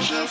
Don't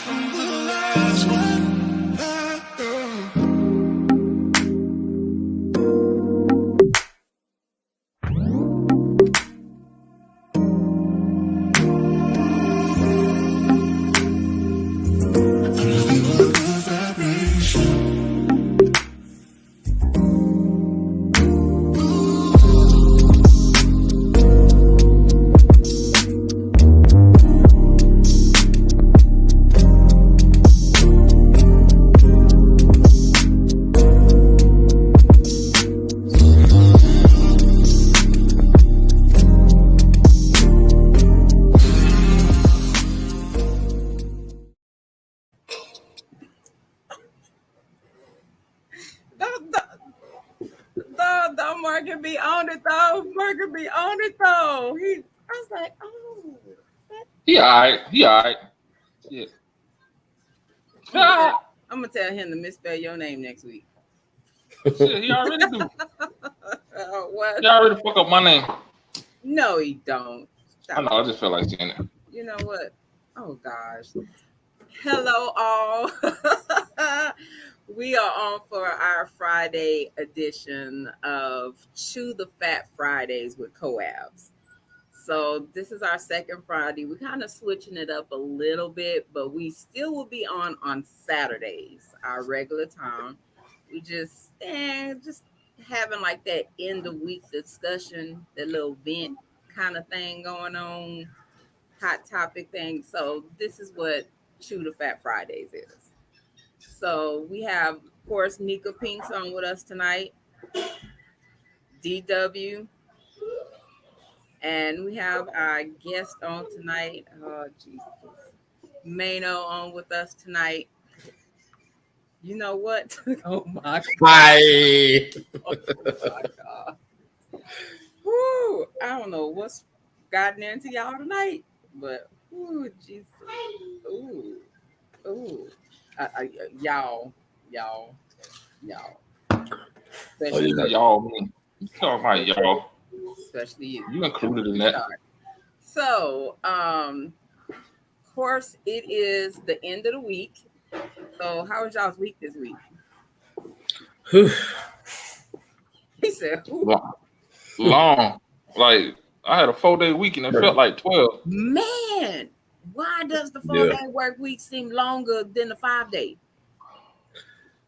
Market be on it though. Market be on it though. I was like, oh. He alright. Yeah. I'm gonna tell him to misspell your name next week. Shit, he already do. What? He already fuck up my name. No, he don't. I know. I just feel like saying it. You know what? Oh gosh. Hello, all. We are on for our Friday edition of Chew the Fat Fridays with COABS. So this is our second Friday. We're kind of switching it up a little bit, but we still will be on Saturdays, our regular time. We just having like that end of week discussion, that little vent kind of thing going on, hot topic thing. So this is what Chew the Fat Fridays is. So we have, of course, Nika Pinks on with us tonight, DW, and we have our guest on tonight, oh Jesus, Mano on with us tonight. You know what? Oh my God. Hi. Oh my God. Woo, I don't know what's gotten into y'all tonight, but ooh, Jesus. Ooh. Y'all. Especially Y'all, me. You talking about y'all? Especially you. You included in that. So, of course, it is the end of the week. So, how was y'all's week this week? He said, long. Like, I had a 4-day week and it felt like 12. Man, why does the 4-day work week seem longer than the 5-day?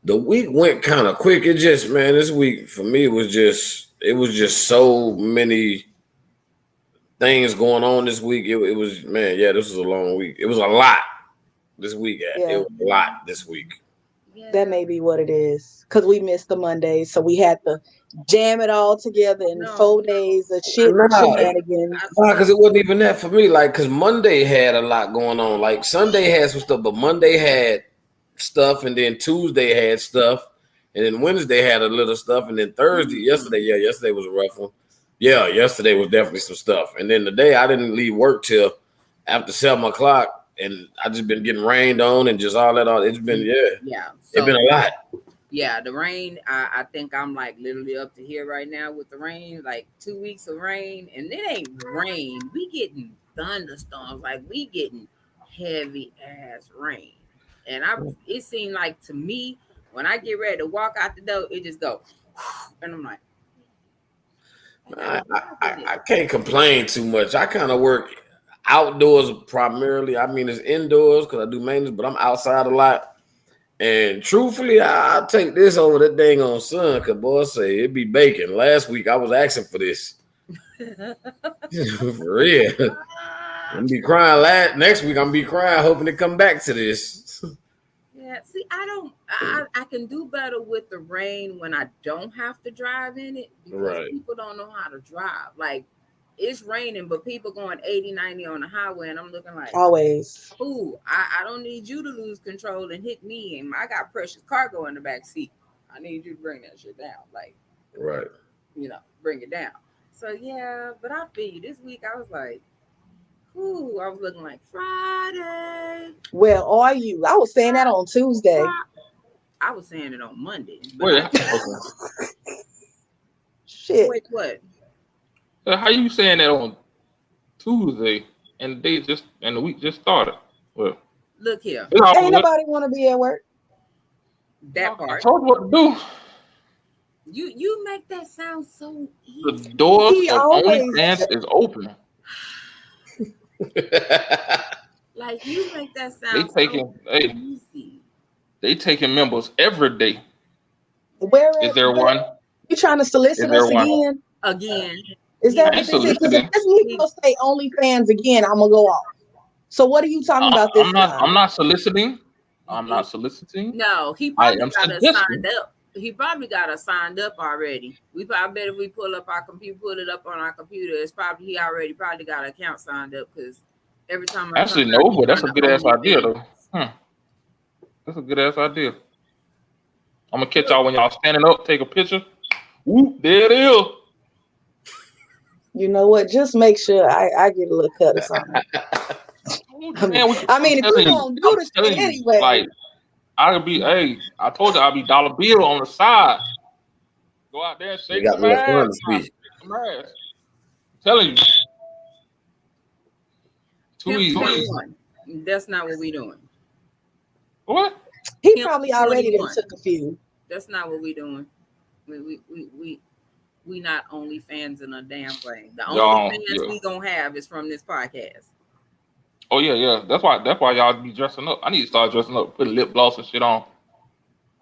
The week went kind of quick. It just, man, this week for me was just so many things going on this week. It was, man, yeah, this was a long week. It was a lot this week. Yeah. It was a lot this week. Yeah. That may be what it is, because we missed the Monday, so we had to jam it all together in 4 days of shit shenanigans. Because it wasn't even that for me. Like, because Monday had a lot going on. Like, Sunday had some stuff, but Monday had stuff, and then Tuesday had stuff, and then Wednesday had a little stuff, and then Thursday, yesterday was a rough one. Yeah, yesterday was definitely some stuff. And then today I didn't leave work till after 7 o'clock, and I just been getting rained on and just all that. It's been, it's been a lot. Yeah, the rain, I think I'm like literally up to here right now with the rain, like 2 weeks of rain, and it ain't rain. We getting thunderstorms, like we getting heavy ass rain. And it seemed like to me, when I get ready to walk out the door, it just go, and I'm like, I can't complain too much. I kind of work outdoors primarily. I mean, it's indoors because I do maintenance, but I'm outside a lot. And truthfully, I'll take this over that dang on sun, because boy, say it be baking. Last week I was asking for this. For real. I'm gonna be crying next week. I'm gonna be crying, hoping to come back to this. Yeah, see, I can do better with the rain when I don't have to drive in it, because people don't know how to drive. Like, it's raining, but people going 80, 90 on the highway, and I'm looking like, always. Ooh, I don't need you to lose control and hit me, and I got precious cargo in the back seat. I need you to bring that shit down, like, bring it down. So yeah, but I feel you. This week I was like, ooh, I was looking like Friday. Well, are you? I was saying that on Tuesday. I was saying it on Monday. Shit. Wait, what? How you saying that on Tuesday and the week just started? Well, Look here. It's all Ain't good. nobody want to be at work. That I part. told you what to do. You make that sound so The easy. doors He of always. OnlyFans is open. Like you make that They sound so taking easy. they taking members every day. Where Is there one? you trying to Is solicit there us one? again? Again. Is that I Yeah. ain't what this is? Because if soliciting. this Negro say OnlyFans again, I'm gonna go off. So what are you talking about this time? I'm not soliciting. I'm not He- soliciting. no, he I probably am got us signed suggesting. up. He probably got us signed up already. I bet if we pull up our computer, put it up on our computer, it's probably he already probably got an account signed up because every time I Actually, turn no, around, he but that's trying a to good ass idea OnlyFans. though. That's a good ass idea. I'm gonna catch y'all when y'all standing up, take a picture. Whoop, there it is. You know what? Just make sure I get a little cut or something. Man, I mean, I'm if you telling you, gonna do the shit anyway, like I could be. Hey, I told you I'll be dollar bill on the side. Go out there and They shake got some little ass. fun speech. Shake some ass. I'm telling you, too Pimp easy. 21. That's not what we doing. What? he Pimp probably already done 21. took a few. That's not what we doing. We not only fans in a damn thing. The only fans Yeah. we gonna have is from this podcast. Oh yeah. That's why y'all be dressing up. I need to start dressing up, put lip gloss and shit on.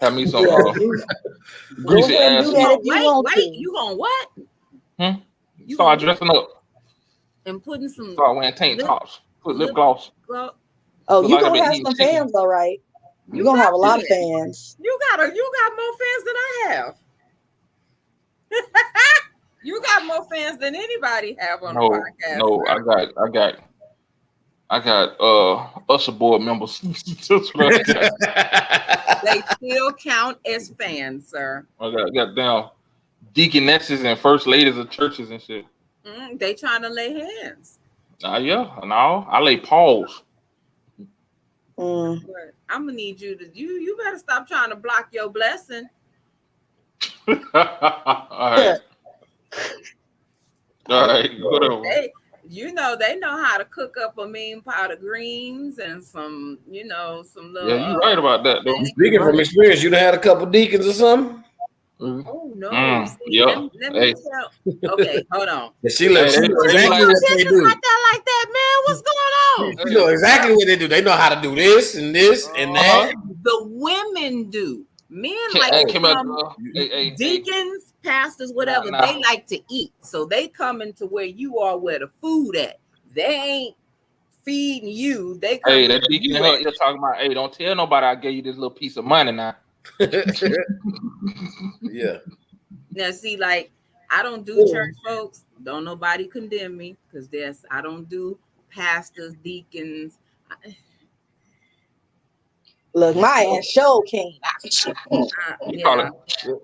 Have me some Yeah, you go greasy ahead and ass do You that feet. if gonna you want wait. to. You gonna what? You Start gonna dressing up. and putting some Start wearing tank lip tops. Put lip lip gloss. gloss. Oh, Look you like I've gonna been have eating some chicken. fans, all right. You're You gonna got have a lot of fans. fans. You got more fans than I have. You got more fans than anybody have on the podcast, No, sir. I got Usher board members. That's what I got. They still count as fans, sir. I got down deaconesses and first ladies of churches and shit. They trying to lay hands. Yeah, no, I lay paws. Mm. But I'm gonna need you to you better stop trying to block your blessing. All right, whatever. They know how to cook up a mean pot of greens and some, some Yeah, little. you right about that though. Speaking from experience, you done had a couple deacons or something? Oh no! See, Yeah. let me tell. Okay, hold on. And she know Hey, exactly like, what they do. Like that, man. What's going on? You know exactly what they do. They know how to do this and this and that. The women do. Men hey, deacons, pastors, whatever. Nah. They like to eat, so they coming to where you are, where the food at. They ain't feeding you. They come. Hey, that deacon you're talking about. Hey, don't tell nobody I gave you this little piece of money now. Yeah. Now, see, like I don't do church folks. Don't nobody condemn me because I don't do pastors, deacons. Look, my ass show came Yeah.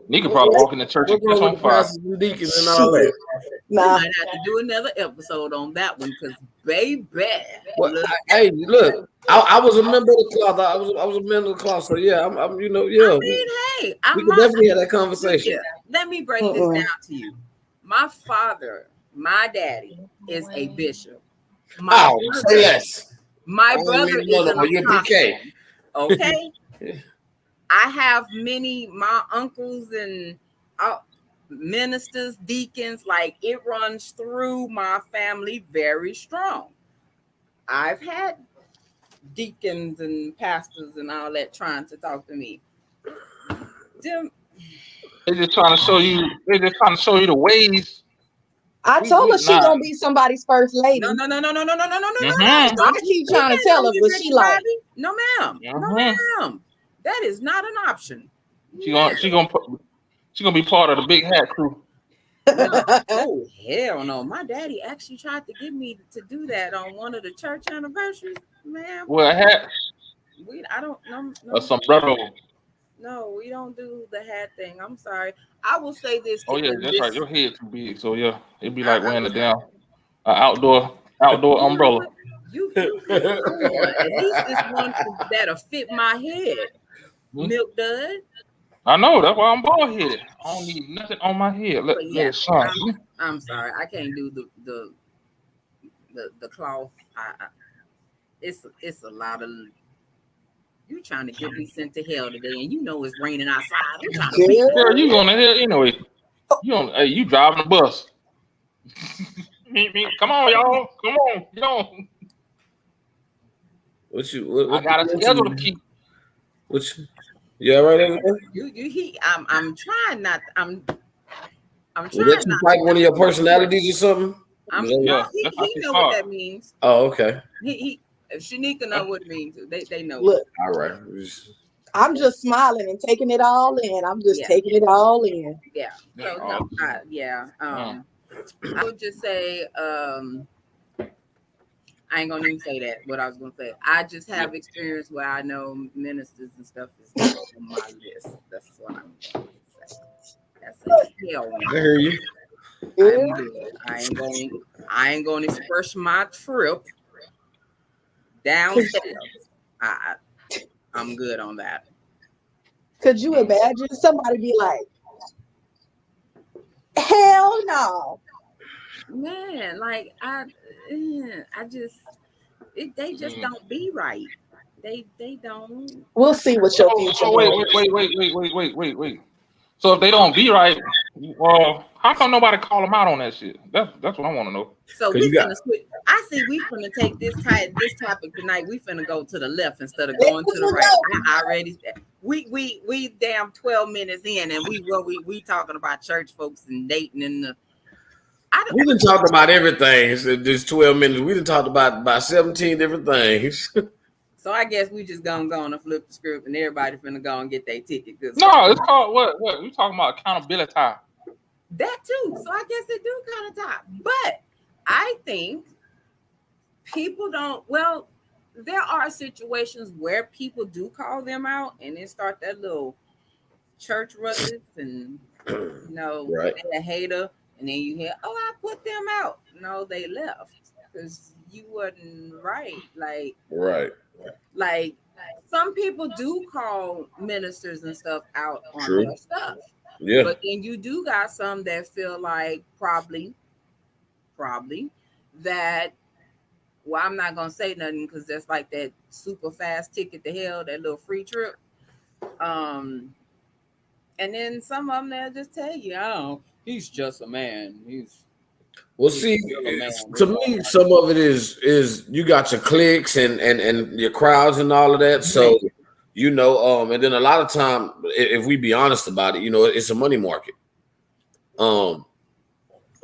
You could probably walk in the church and catch on fire. And deacons and all that. Nah. We might have to do another episode on that one because, baby. Well, hey, look, I was a member of the club. I was a member of the club. So yeah, I'm I mean, hey, we could definitely have that conversation. Yeah. Let me break this down to you. My father, my daddy, is a bishop. My brother is an apostle. Okay. I have my uncles and ministers, deacons, like it runs through my family very strong. I've had deacons and pastors and all that trying to talk to me. They're just trying to show you. They're just trying to show you the ways. I told her she gonna be somebody's first lady. No. I keep trying to tell her, but she like, no, ma'am. No, ma'am. That is not an option. She gonna be part of the big hat crew. Oh hell no! My daddy actually tried to get me to do that on one of the church anniversaries, man. Well, a hat. I don't know. A sombrero. No, we don't do the hat thing. I'm sorry. I will say this. Oh yeah, that's right. Your head too big, so yeah, it'd be like wearing outdoor umbrella. You at least it's one that'll fit my head. Milk Dud. I know, that's why I'm bald headed. I don't need nothing on my head. Let it shine. I'm sorry, I can't do the cloth. It's a lot of You trying to get me sent to hell today, and you know it's raining outside. I'm trying to beat. Girl, you going to hell anyway. You driving the bus. Come on, y'all. Come on, y'all. What I got a schedule to keep. You all right over there? I'm trying not. I'm Was trying that you not. like one of your personalities or something? No, he know what that means. Oh, okay. He Shanika know what it means. They know. Look, all right. I'm just smiling and taking it all in. I'm just taking it all in. Yeah. So no, I would just say, I ain't gonna even say that. What I was gonna say, I just have experience where I know ministers and stuff is not on my list. That's what I'm gonna say. That's a hell. I hear you. I'm good. I ain't gonna express my trip downstairs. I'm good on that. Could you imagine somebody be like, hell no? Man, like they just don't be right. They don't. We'll see what your future Wait. So if they don't be right, well, how come nobody call them out on that shit? That's what I want to know. So we finna switch. I see we finna take this topic tonight. We finna go to the left instead of going to the right. I already we damn 12 minutes in, and we talking about church folks and dating and the. We done talked about everything. So just 12 minutes. We done talked about 17 different things. So I guess we just gonna go on and flip the script, and everybody finna go and get their ticket. No, it's called what? We talking about accountability. That too. So I guess it do kind of tie. But I think people don't. Well, there are situations where people do call them out, and then start that little church ruckus, and right. They're a hater, and then you hear, "Oh, I put them out." No, they left because you wasn't right. Right. Like some people do call ministers and stuff out on their stuff. Yeah. But then you do got some that feel like probably that, well, I'm not gonna say nothing because that's like that super fast ticket to hell, that little free trip. And then some of them they'll just tell you, oh, he's just a man. See, to me, some of it is you got your clicks and your crowds and all of that. So, and then a lot of time, if we be honest about it, it's a money market.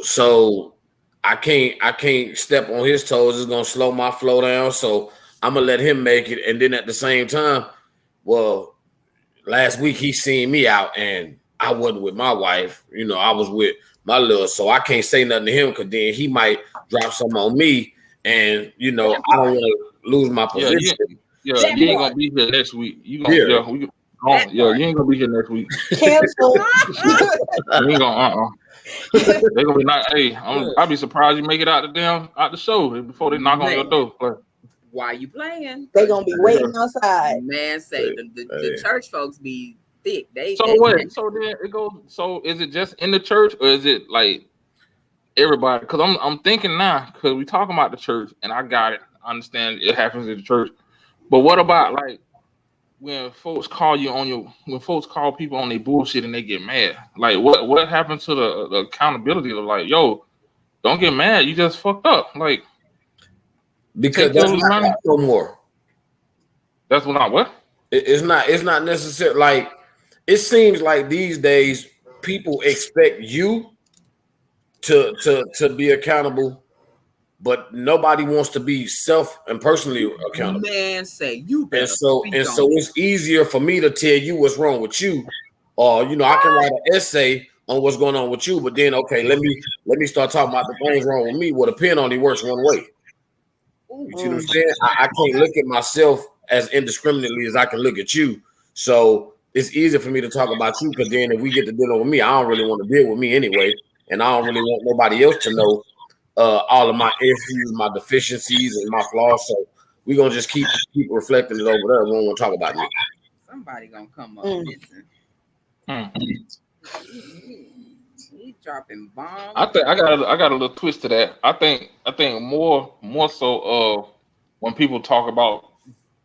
So I can't step on his toes. It's gonna slow my flow down. So I'm gonna let him make it. And then at the same time, well, last week he seen me out and I wasn't with my wife. I was with my little, so I can't say nothing to him because then he might drop something on me, and I don't want to lose my position. You ain't gonna be here next week. You ain't gonna be here next week. Cancel. You ain't gonna. They gonna be like, hey, I'll be surprised you make it out the show before they knock on your door. Why you playing? They gonna be waiting outside. Man, say the church folks be thick. So then it goes. So is it just in the church or is it like everybody? Because I'm thinking now because we talking about the church and I got it. I understand it happens in the church, but what about like when folks call people on their bullshit and they get mad? Like what happened to the accountability of like, yo, don't get mad. You just fucked up. Like because that's not no more. That's what. It's not necessary. Like it seems like these days people expect you to be accountable, but nobody wants to be self and personally accountable. Man, say you better. And so it's easier for me to tell you what's wrong with you, or I can write an essay on what's going on with you. But then, okay, let me start talking about the things wrong with me. With a pen only works one way. You see what I'm saying? I can't look at myself as indiscriminately as I can look at you. So it's easier for me to talk about you because then if we get to deal with me, I don't really want to deal with me anyway. And I don't really want nobody else to know all of my issues, my deficiencies, and my flaws. So we're going to just keep reflecting it over there. We don't want to talk about me. Somebody going to come up and listen. He's dropping bombs. I think I got a little twist to that. I think more so when people talk about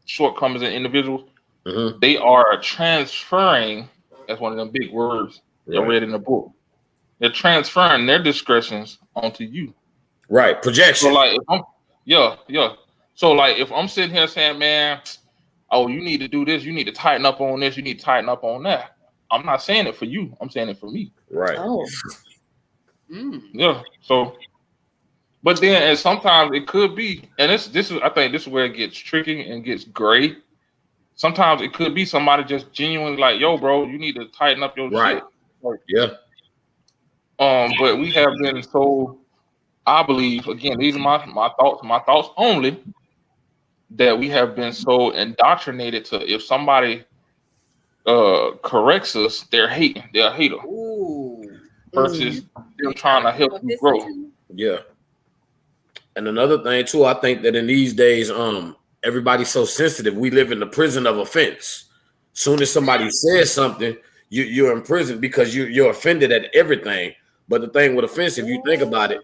shortcomings in individuals, they are transferring. That's one of them big words you read in the book. They're transferring their discretions onto you. Right. Projection. So like, if I'm, yeah. So like, if I'm sitting here saying, man, oh, you need to do this, you need to tighten up on this, you need to tighten up on that. I'm not saying it for you. I'm saying it for me. Right. Oh. Yeah. So, but then, and sometimes it could be, and this is, I think this is where it gets tricky and gets gray. Sometimes it could be somebody just genuinely like, yo, bro, you need to tighten up your shit. Like, yeah. But we have been so, I believe, again, these are my thoughts only, that we have been so indoctrinated to, if somebody corrects us, they're a hater. Ooh. Versus them trying to help you grow. Yeah. And another thing too, I think that in these days, everybody's so sensitive. We live in the prison of offense. Soon as somebody says something, you're in prison because you're offended at everything. But the thing with offense, if you think about it,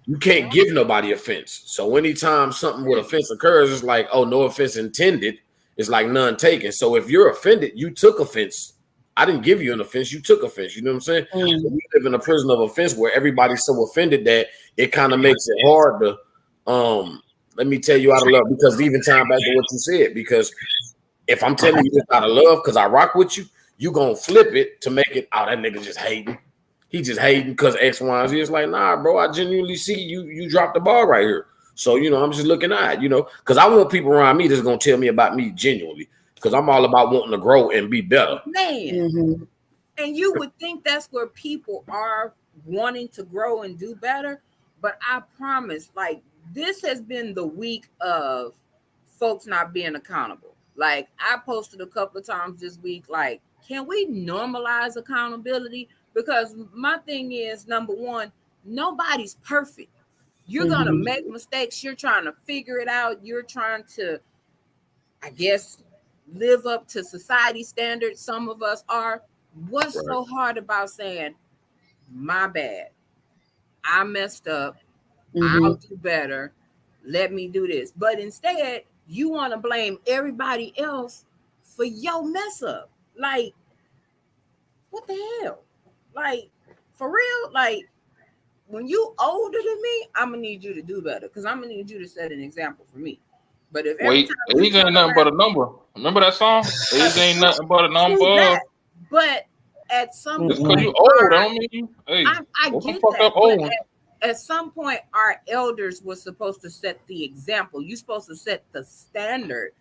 you can't give nobody offense. So anytime something with offense occurs, it's like, oh, no offense intended. It's like none taken. So if you're offended, you took offense. I didn't give you an offense. You took offense. You know what I'm saying? So we live in a prison of offense where everybody's so offended that it kind of makes it hard to, let me tell you out of love, because even time back to what you said, because if I'm telling you this out of love because I rock with you, you going to flip it to make it, oh, that nigga just hating. He just hating because X, Y, and Z. It's like, nah, bro, I genuinely see you dropped the ball right here. So, I'm just looking at, because I want people around me that's going to tell me about me genuinely. Because I'm all about wanting to grow and be better. Man. And you would think that's where people are wanting to grow and do better. But I promise, like, this has been the week of folks not being accountable. Like, I posted a couple of times this week, like, can we normalize accountability? Because my thing is, number one, nobody's perfect. You're going to make mistakes. You're trying to figure it out. You're trying to, I guess, live up to society standards. Some of us are. What's so hard about saying, my bad, I messed up, I'll do better, let me do this? But instead, you want to blame everybody else for your mess up. Like, what the hell? Like, for real? Like, when you older than me, I'm gonna need you to do better, because I'm gonna need you to set an example for me. But if age ain't nothing but a number. Remember that song? Age ain't nothing but a number. But at some just point, because you old, I don't mean you. Hey, I get that. At some point, our elders were supposed to set the example. You're supposed to set the standard.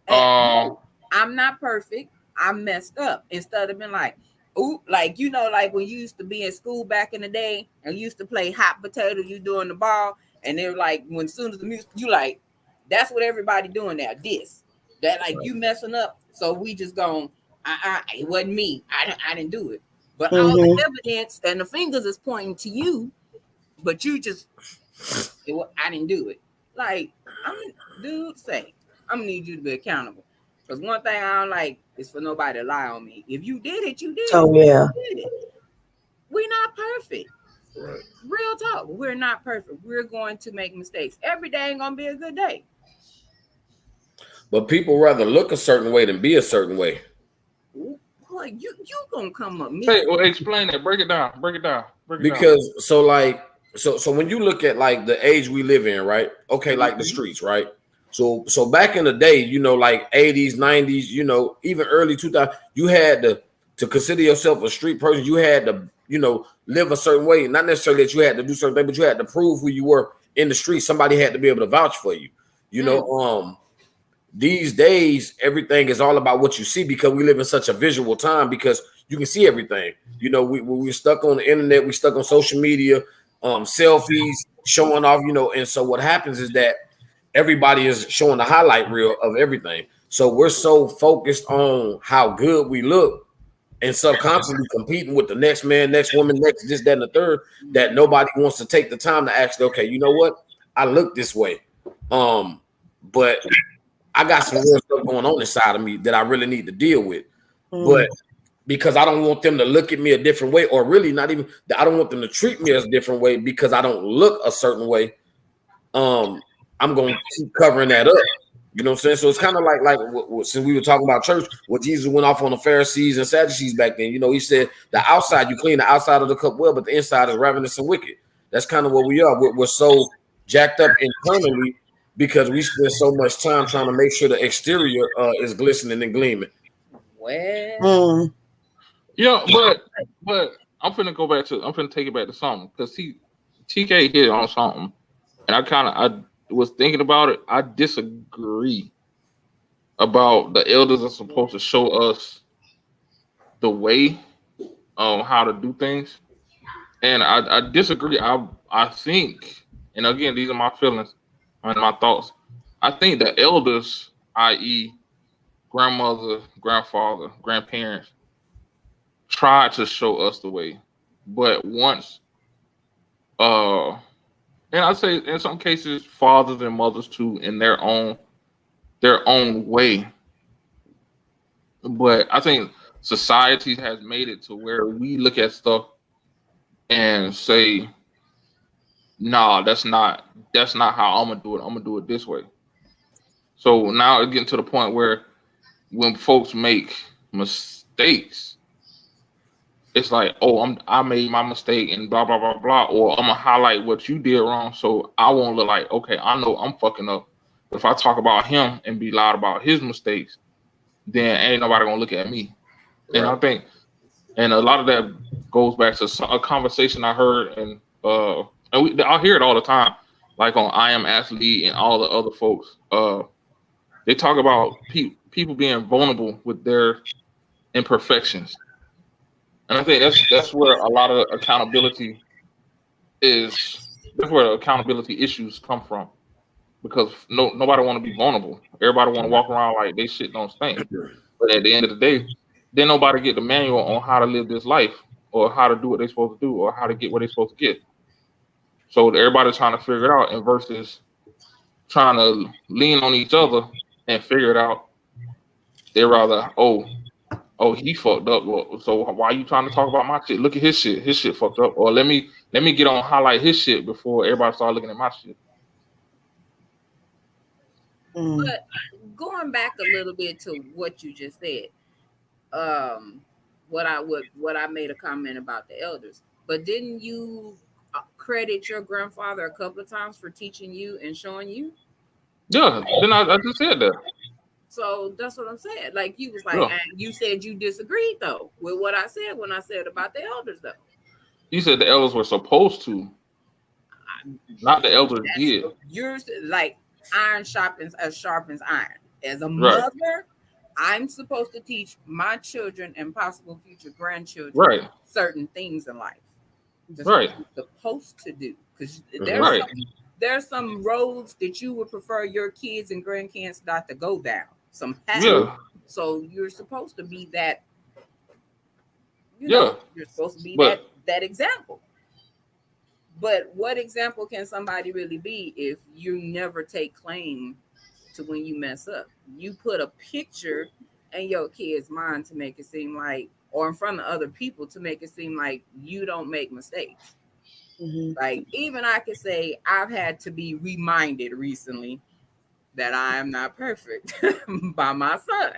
I'm not perfect. I messed up. Instead of being like, ooh, like, like when you used to be in school back in the day and you used to play hot potato, you doing the ball, and they're like, when soon as the music, you like, that's what everybody doing now. That like you messing up, so we just going, it wasn't me. I didn't do it. But all the evidence and the fingers is pointing to you, but you just, I didn't do it. Like, I'm gonna need you to be accountable. Because one thing I don't like is for nobody to lie on me. If you did it, you did it. Oh yeah. We're not perfect. Right. Real talk. We're not perfect. We're going to make mistakes. Every day ain't gonna be a good day. But people rather look a certain way than be a certain way. Boy, you gonna come up. Hey, well, explain that. Break it down. Because so when you look at like the age we live in, right? Okay, like the streets, right? So back in the day, like 80s, 90s, even early 2000s, you had to consider yourself a street person. You had to, live a certain way. Not necessarily that you had to do certain things, but you had to prove who you were in the street. Somebody had to be able to vouch for you. These days, everything is all about what you see, because we live in such a visual time, because you can see everything. We're stuck on the internet. We're stuck on social media, selfies, showing off, and so what happens is that everybody is showing the highlight reel of everything. So we're so focused on how good we look and subconsciously competing with the next man, next woman, next this, that, and the third, that nobody wants to take the time to actually, okay, you know what? I look this way. But I got some real stuff going on inside of me that I really need to deal with. But because I don't want them to look at me a different way, or really not even, I don't want them to treat me as a different way because I don't look a certain way. I'm going to keep covering that up. You know what I'm saying? So it's kind of like since we were talking about church, what Jesus went off on the Pharisees and Sadducees back then. You know, he said the outside, you clean the outside of the cup well, but the inside is ravenous and wicked. That's kind of what we are. We're so jacked up internally because we spend so much time trying to make sure the exterior is glistening and gleaming. Well, yeah, but I'm finna take it back to something because TK hit on something, and I was thinking about it. I disagree about the elders are supposed to show us the way on how to do things, and I disagree. I think, and again, these are my feelings and my thoughts. I think the elders, i.e., grandmother, grandfather, grandparents, tried to show us the way, but once, uh, and I say in some cases, fathers and mothers too, in their own way. But I think society has made it to where we look at stuff and say, "Nah, that's not how I'm gonna do it. I'm gonna do it this way." So now it's getting to the point where when folks make mistakes, it's like, oh, I made my mistake and blah blah blah blah, or I'm gonna highlight what you did wrong, so I won't look like, okay, I know I'm fucking up. If I talk about him and be loud about his mistakes, then ain't nobody gonna look at me. Right. And I think, and a lot of that goes back to a conversation I heard, and I hear it all the time, like on I Am Athlete and all the other folks. They talk about people being vulnerable with their imperfections. And I think that's where a lot of accountability is. That's where accountability issues come from, because nobody want to be vulnerable. Everybody want to walk around like they shit don't stink. But at the end of the day, then nobody get the manual on how to live this life, or how to do what they're supposed to do, or how to get what they're supposed to get. So everybody's trying to figure it out, and versus trying to lean on each other and figure it out. They rather, he fucked up. Well, so why are you trying to talk about my shit? Look at his shit. His shit fucked up. Or let me get on highlight his shit before everybody start looking at my shit. But going back a little bit to what you just said, what I made a comment about the elders, but didn't you credit your grandfather a couple of times for teaching you and showing you? Yeah, then I just said that. So that's what I'm saying. Like you was like, and you said you disagreed though with what I said when I said about the elders though. You said the elders were supposed to, not the elders did. You're like iron sharpens iron. As a mother, I'm supposed to teach my children and possible future grandchildren certain things in life. That's what you're supposed to do, because there's some roads that you would prefer your kids and grandkids not to go down. Some paths. Yeah. So you're supposed to be that. You're supposed to be that example. But what example can somebody really be if you never take claim to when you mess up? You put a picture in your kid's mind to make it seem like, or in front of other people to make it seem like you don't make mistakes. Mm-hmm. Like even I could say I've had to be reminded recently that I am not perfect by my son.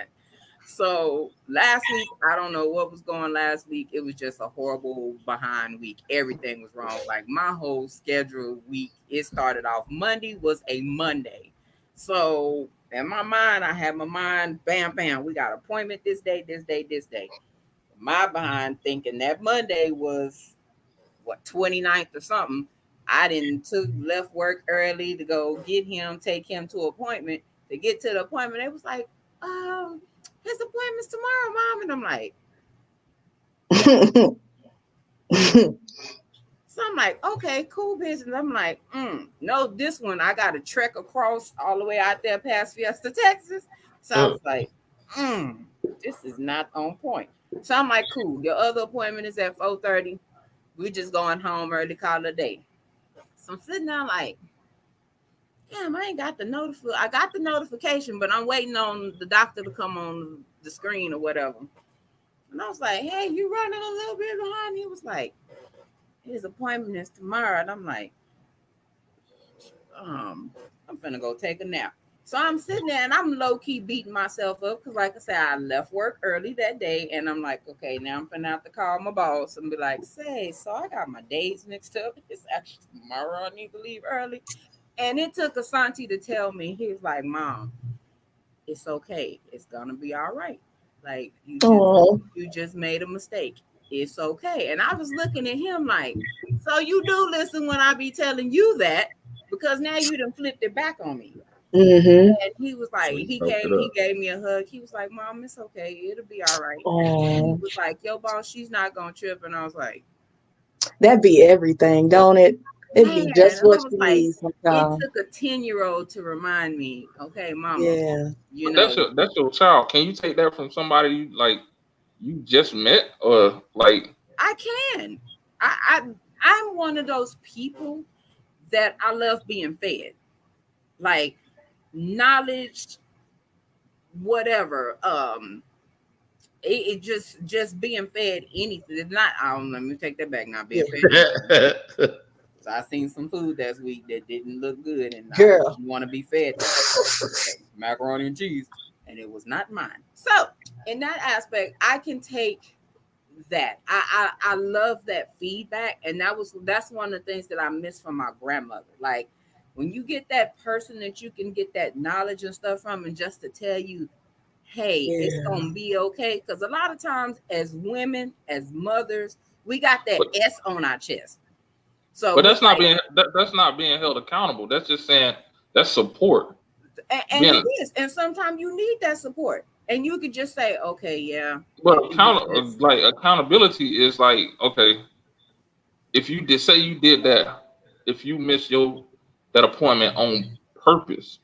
So last week, I don't know what was going last week. It was just a horrible behind week. Everything was wrong. Like my whole schedule week, it started off Monday was a Monday. So in my mind, I had my mind, bam, bam, we got appointment this day, this day, this day. My behind thinking that Monday was 29th or something. I left work early to go get him, take him to appointment. To get to the appointment, it was like, his appointment's tomorrow, Mom. And I'm like, so I'm like, okay, cool business. I'm like, no, this one I got to trek across all the way out there past Fiesta, Texas. So I was like, this is not on point. So I'm like, cool. Your other appointment is at 4:30. We're just going home early, call it a day. So I'm sitting there like, damn, I ain't got the notification. I got the notification, but I'm waiting on the doctor to come on the screen or whatever. And I was like, hey, you running a little bit behind? He was like, his appointment is tomorrow. And I'm like, I'm finna go take a nap. So I'm sitting there and I'm low key beating myself up because, like I said, I left work early that day, and I'm like, okay, now I'm finna have to call my boss and be like, say, so I got my days mixed up. It's actually tomorrow. I need to leave early, and it took Asante to tell me. He was like, Mom, it's okay. It's gonna be all right. Like Oh. you just made a mistake. It's okay. And I was looking at him like, so you do listen when I be telling you that because now you done flipped it back on me. Mm-hmm. And he was like, So he he soaked came, it he up. gave me a hug. He was like, Mom, it's okay. It'll be all right. And he Oh, was like, yo, boss, she's not gonna trip. And I was like, that be everything, don't it? It man. be just And I what was you like, need it sometimes. took a 10-year-old to remind me, okay, mama, Yeah. you But know, that's your child. Can you take that from somebody you just met, or like? I can. I'm one of those people that I love being fed. Like knowledge, whatever. It just being fed anything. It's not. I don't. Let me take that back. Not being Yeah. fed anything. So I seen some food this week that didn't look good, and I Girl. didn't want to be fed that. That was macaroni and cheese, and it was not mine. So in that aspect, I can take that. I love that feedback, and that's one of the things that I miss from my grandmother. Like when you get that person that you can get that knowledge and stuff from, and just to tell you, hey, it's Yeah. gonna be okay. Because a lot of times, as women, as mothers, we got that But S on our chest. So but we that's not like, that's not being held accountable. That's just saying that's support. and it Being is, and sometimes you need that support, and you could just say, okay, yeah, but it was this. accountability is like, okay, if you did say you did that, if you miss your that appointment on purpose,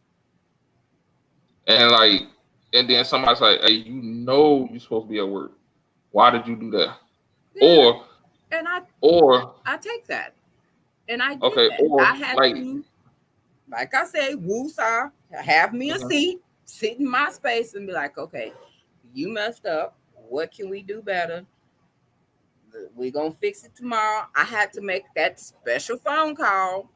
and and then somebody's like, hey, you're supposed to be at work. Why did you do that? Yeah, Or and or I take that, and I did okay, that. I or had like to, like I said, woosah, have me a mhm. seat, sit in my space, and be like, okay, you messed up. What can we do better? We're gonna fix it tomorrow. I had to make that special phone call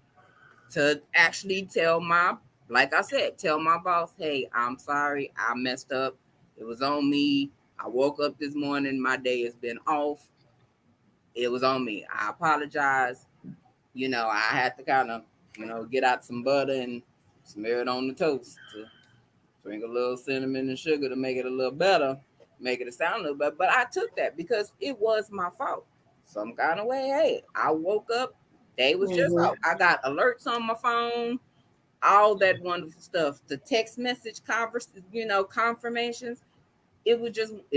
to actually tell my, like I said, tell my boss, hey, I'm sorry, I messed up. It was on me. I woke up this morning, my day has been off. It was on me. I apologize. I had to kind of, get out some butter and smear it on the toast to drink a little cinnamon and sugar to make it a little better, make it sound a little better. But I took that because it was my fault. Some kind of way, hey, I woke up, day was just Mm-hmm. out. I got alerts on my phone, all that wonderful stuff. The text message confirmations. It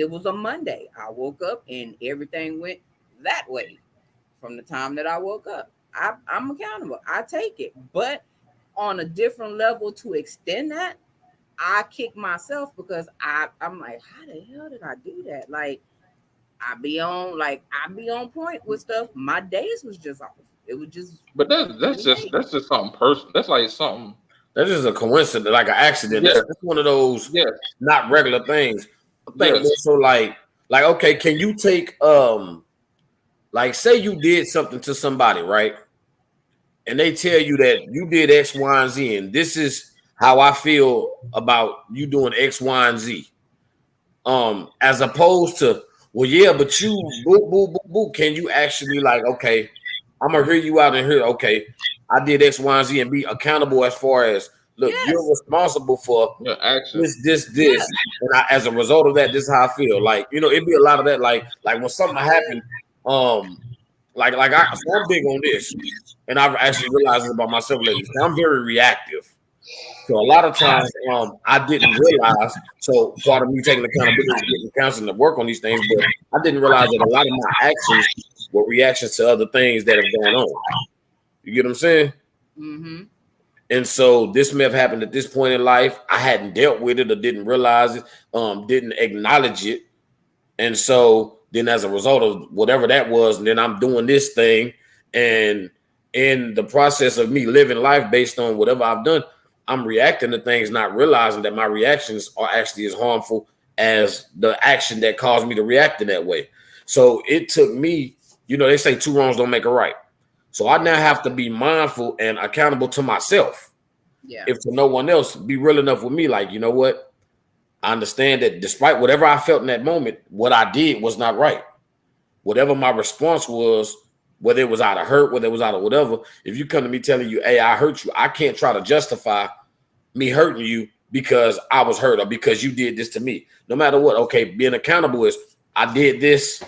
was a Monday. I woke up and everything went that way from the time that I woke up. I'm accountable. I take it. But on a different level to extend that, I kick myself because I'm like, how the hell did I do that? Like I be on point with stuff. My days was just off. It was just But one day. that's just something personal. That's like something. That's just a coincidence, like an accident. Yes, That's one of those yes, not regular things. I think more yes. so like okay, can you take like say you did something to somebody, right? And they tell you that you did X, Y, and Z, and this is how I feel about you doing X, Y, and Z. As opposed to, well, yeah, but you boo, boo, boo, boo. Can you actually like, okay, I'm gonna hear you out and hear, okay, I did X, Y, and Z and be accountable as far as look, you're Yes, responsible for Yeah, action. this, yes, and as a result of that, this is how I feel. Like, it'd be a lot of that, like when something happened, um, so I'm big on this, and I've actually realized this about myself lately. So I'm very reactive. So a lot of times, I didn't realize. So part of me taking accountability is getting counseling to work on these things, but I didn't realize that a lot of my actions were reactions to other things that have gone on. You get what I'm saying? mm-hmm. And so this may have happened at this point in life. I hadn't dealt with it or didn't realize it, didn't acknowledge it. And so then as a result of whatever that was, and then I'm doing this thing. And in the process of me living life based on whatever I've done, I'm reacting to things, not realizing that my reactions are actually as harmful as the action that caused me to react in that way. So it took me, they say two wrongs don't make a right. So I now have to be mindful and accountable to myself. Yeah. If to no one else, be real enough with me, like, you know what? I understand that despite whatever I felt in that moment, what I did was not right. Whatever my response was, whether it was out of hurt, whether it was out of whatever, if you come to me telling you, hey, I hurt you, I can't try to justify me hurting you because I was hurt or because you did this to me. No matter what, okay, being accountable is I did this.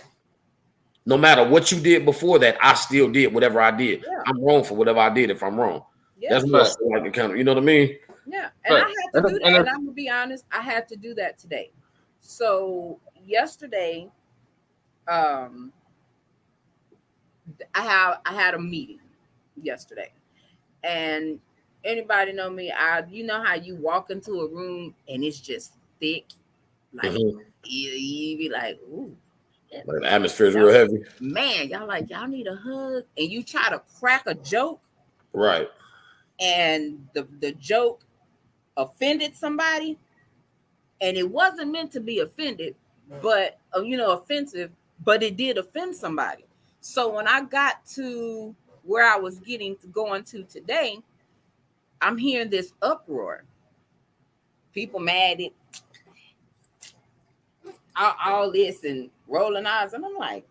No matter what you did before that, I still did whatever I did. Yeah. I'm wrong for whatever I did if I'm wrong. Yeah. That's more so like accountable. You know what I mean? Yeah. And I had to do that. And I'm gonna be honest, I had to do that today. So yesterday, I had a meeting yesterday, and anybody know me, you know how you walk into a room and it's just thick, like you be like, ooh, like the atmosphere is real heavy. Man, y'all need a hug, and you try to crack a joke, right? And the joke offended somebody, and it wasn't meant to be offended, but offensive, but it did offend somebody. So when I got to where I was going to today, I'm hearing this uproar. People mad at all this and rolling eyes, and I'm like,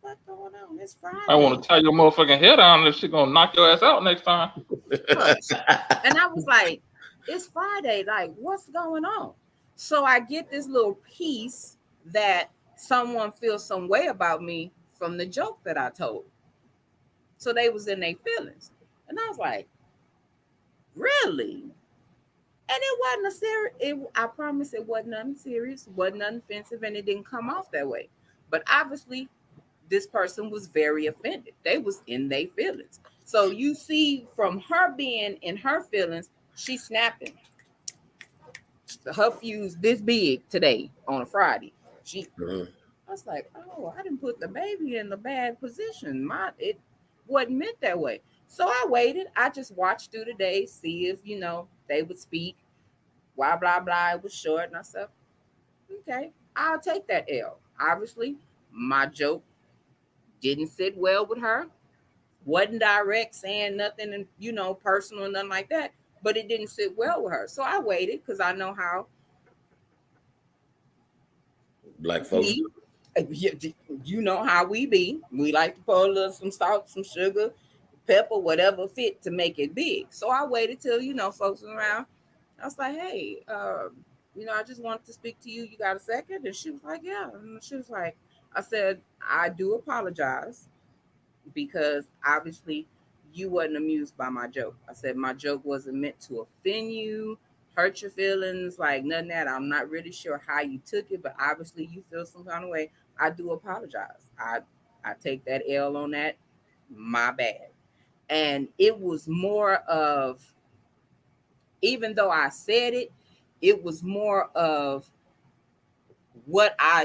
what's going on? It's Friday. I want to tie your motherfucking head on if she's gonna knock your ass out next time. And I was like, it's Friday, like what's going on? So I get this little piece that someone feels some way about me from the joke that I told. So they was in their feelings. And I was like, really? And it wasn't a serious, I promise it wasn't nothing serious, wasn't nothing offensive, and it didn't come off that way. But obviously, this person was very offended. They was in their feelings. So you see from her being in her feelings, she's snapping. Her fuse this big today on a Friday. I was like, oh, I didn't put the baby in the bad position. It wasn't meant that way. So I waited. I just watched through the day, see if, they would speak. Blah, blah, blah. It was short. And I said, okay, I'll take that L. Obviously, my joke didn't sit well with her. Wasn't direct, saying nothing, and personal, nothing like that. But it didn't sit well with her. So I waited because I know how black folks. You know how we be. We like to put a little some salt, some sugar, pepper, whatever fit to make it big. So I waited till folks was around. I was like, hey, I just wanted to speak to you. You got a second? And she was like, yeah. And she was like, I said, I do apologize because obviously you wasn't amused by my joke. I said my joke wasn't meant to offend you, hurt your feelings, like nothing that. I'm not really sure how you took it, but obviously you feel some kind of way. I do apologize. I take that L on that. My bad. And it was more of, even though I said it, it was more of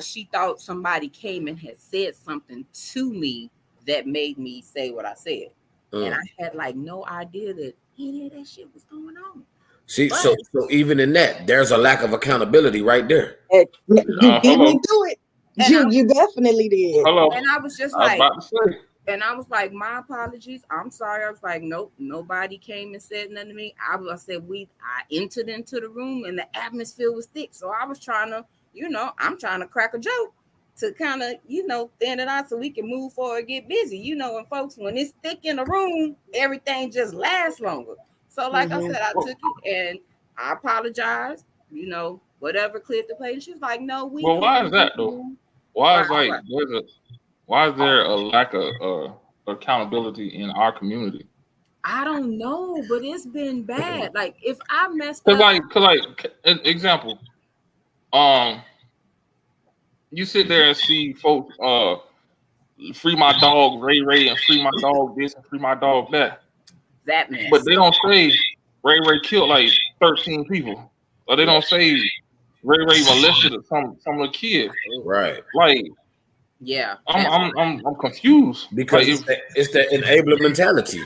she thought somebody came and had said something to me that made me say what I said. And I had like no idea that any of that shit was going on. See, so even in that, there's a lack of accountability right there. You beat me to it. You definitely did. Hello. And I was just like, my apologies. I'm sorry. I was like, nope, nobody came and said nothing to me. I said, I entered into the room and the atmosphere was thick. So I was trying to, I'm trying to crack a joke to kind of, thin it out so we can move forward, get busy. And folks, when it's thick in the room, everything just lasts longer. So like I said, I took it and I apologized, whatever, cleared the plate. And she was like, no, well, why is that though? Why is there a lack of accountability in our community? I don't know, but it's been bad. Like if I messed up, like example, you sit there and see folks free my dog Ray and free my dog this and free my dog that. That mess. But they don't say Ray killed like 13 people, or they don't say Ray molested some of the kids. Right. Like, yeah, I'm confused because it's that enabler mentality.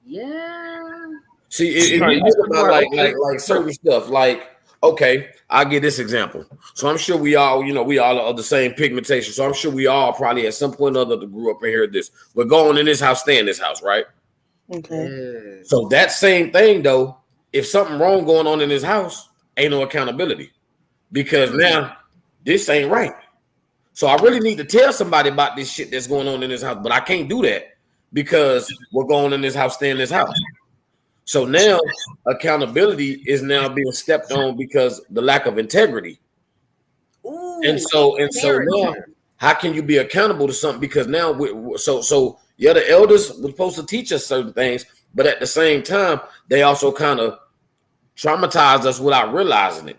Yeah. See, if you think about like certain stuff, like, okay, I'll give this example. So I'm sure we all are the same pigmentation. So I'm sure we all probably at some point or other grew up and heard this. We're going in this house, stay in this house, right? Okay. Yes. So that same thing though, if something wrong going on in his house, ain't no accountability because now this ain't right. So I really need to tell somebody about this shit that's going on in this house, but I can't do that because we're going in this house, stay in this house. So now accountability is now being stepped on because the lack of integrity. Ooh, And so now, how can you be accountable to something? Because now, yeah, the elders were supposed to teach us certain things, but at the same time, they also kind of traumatized us without realizing it.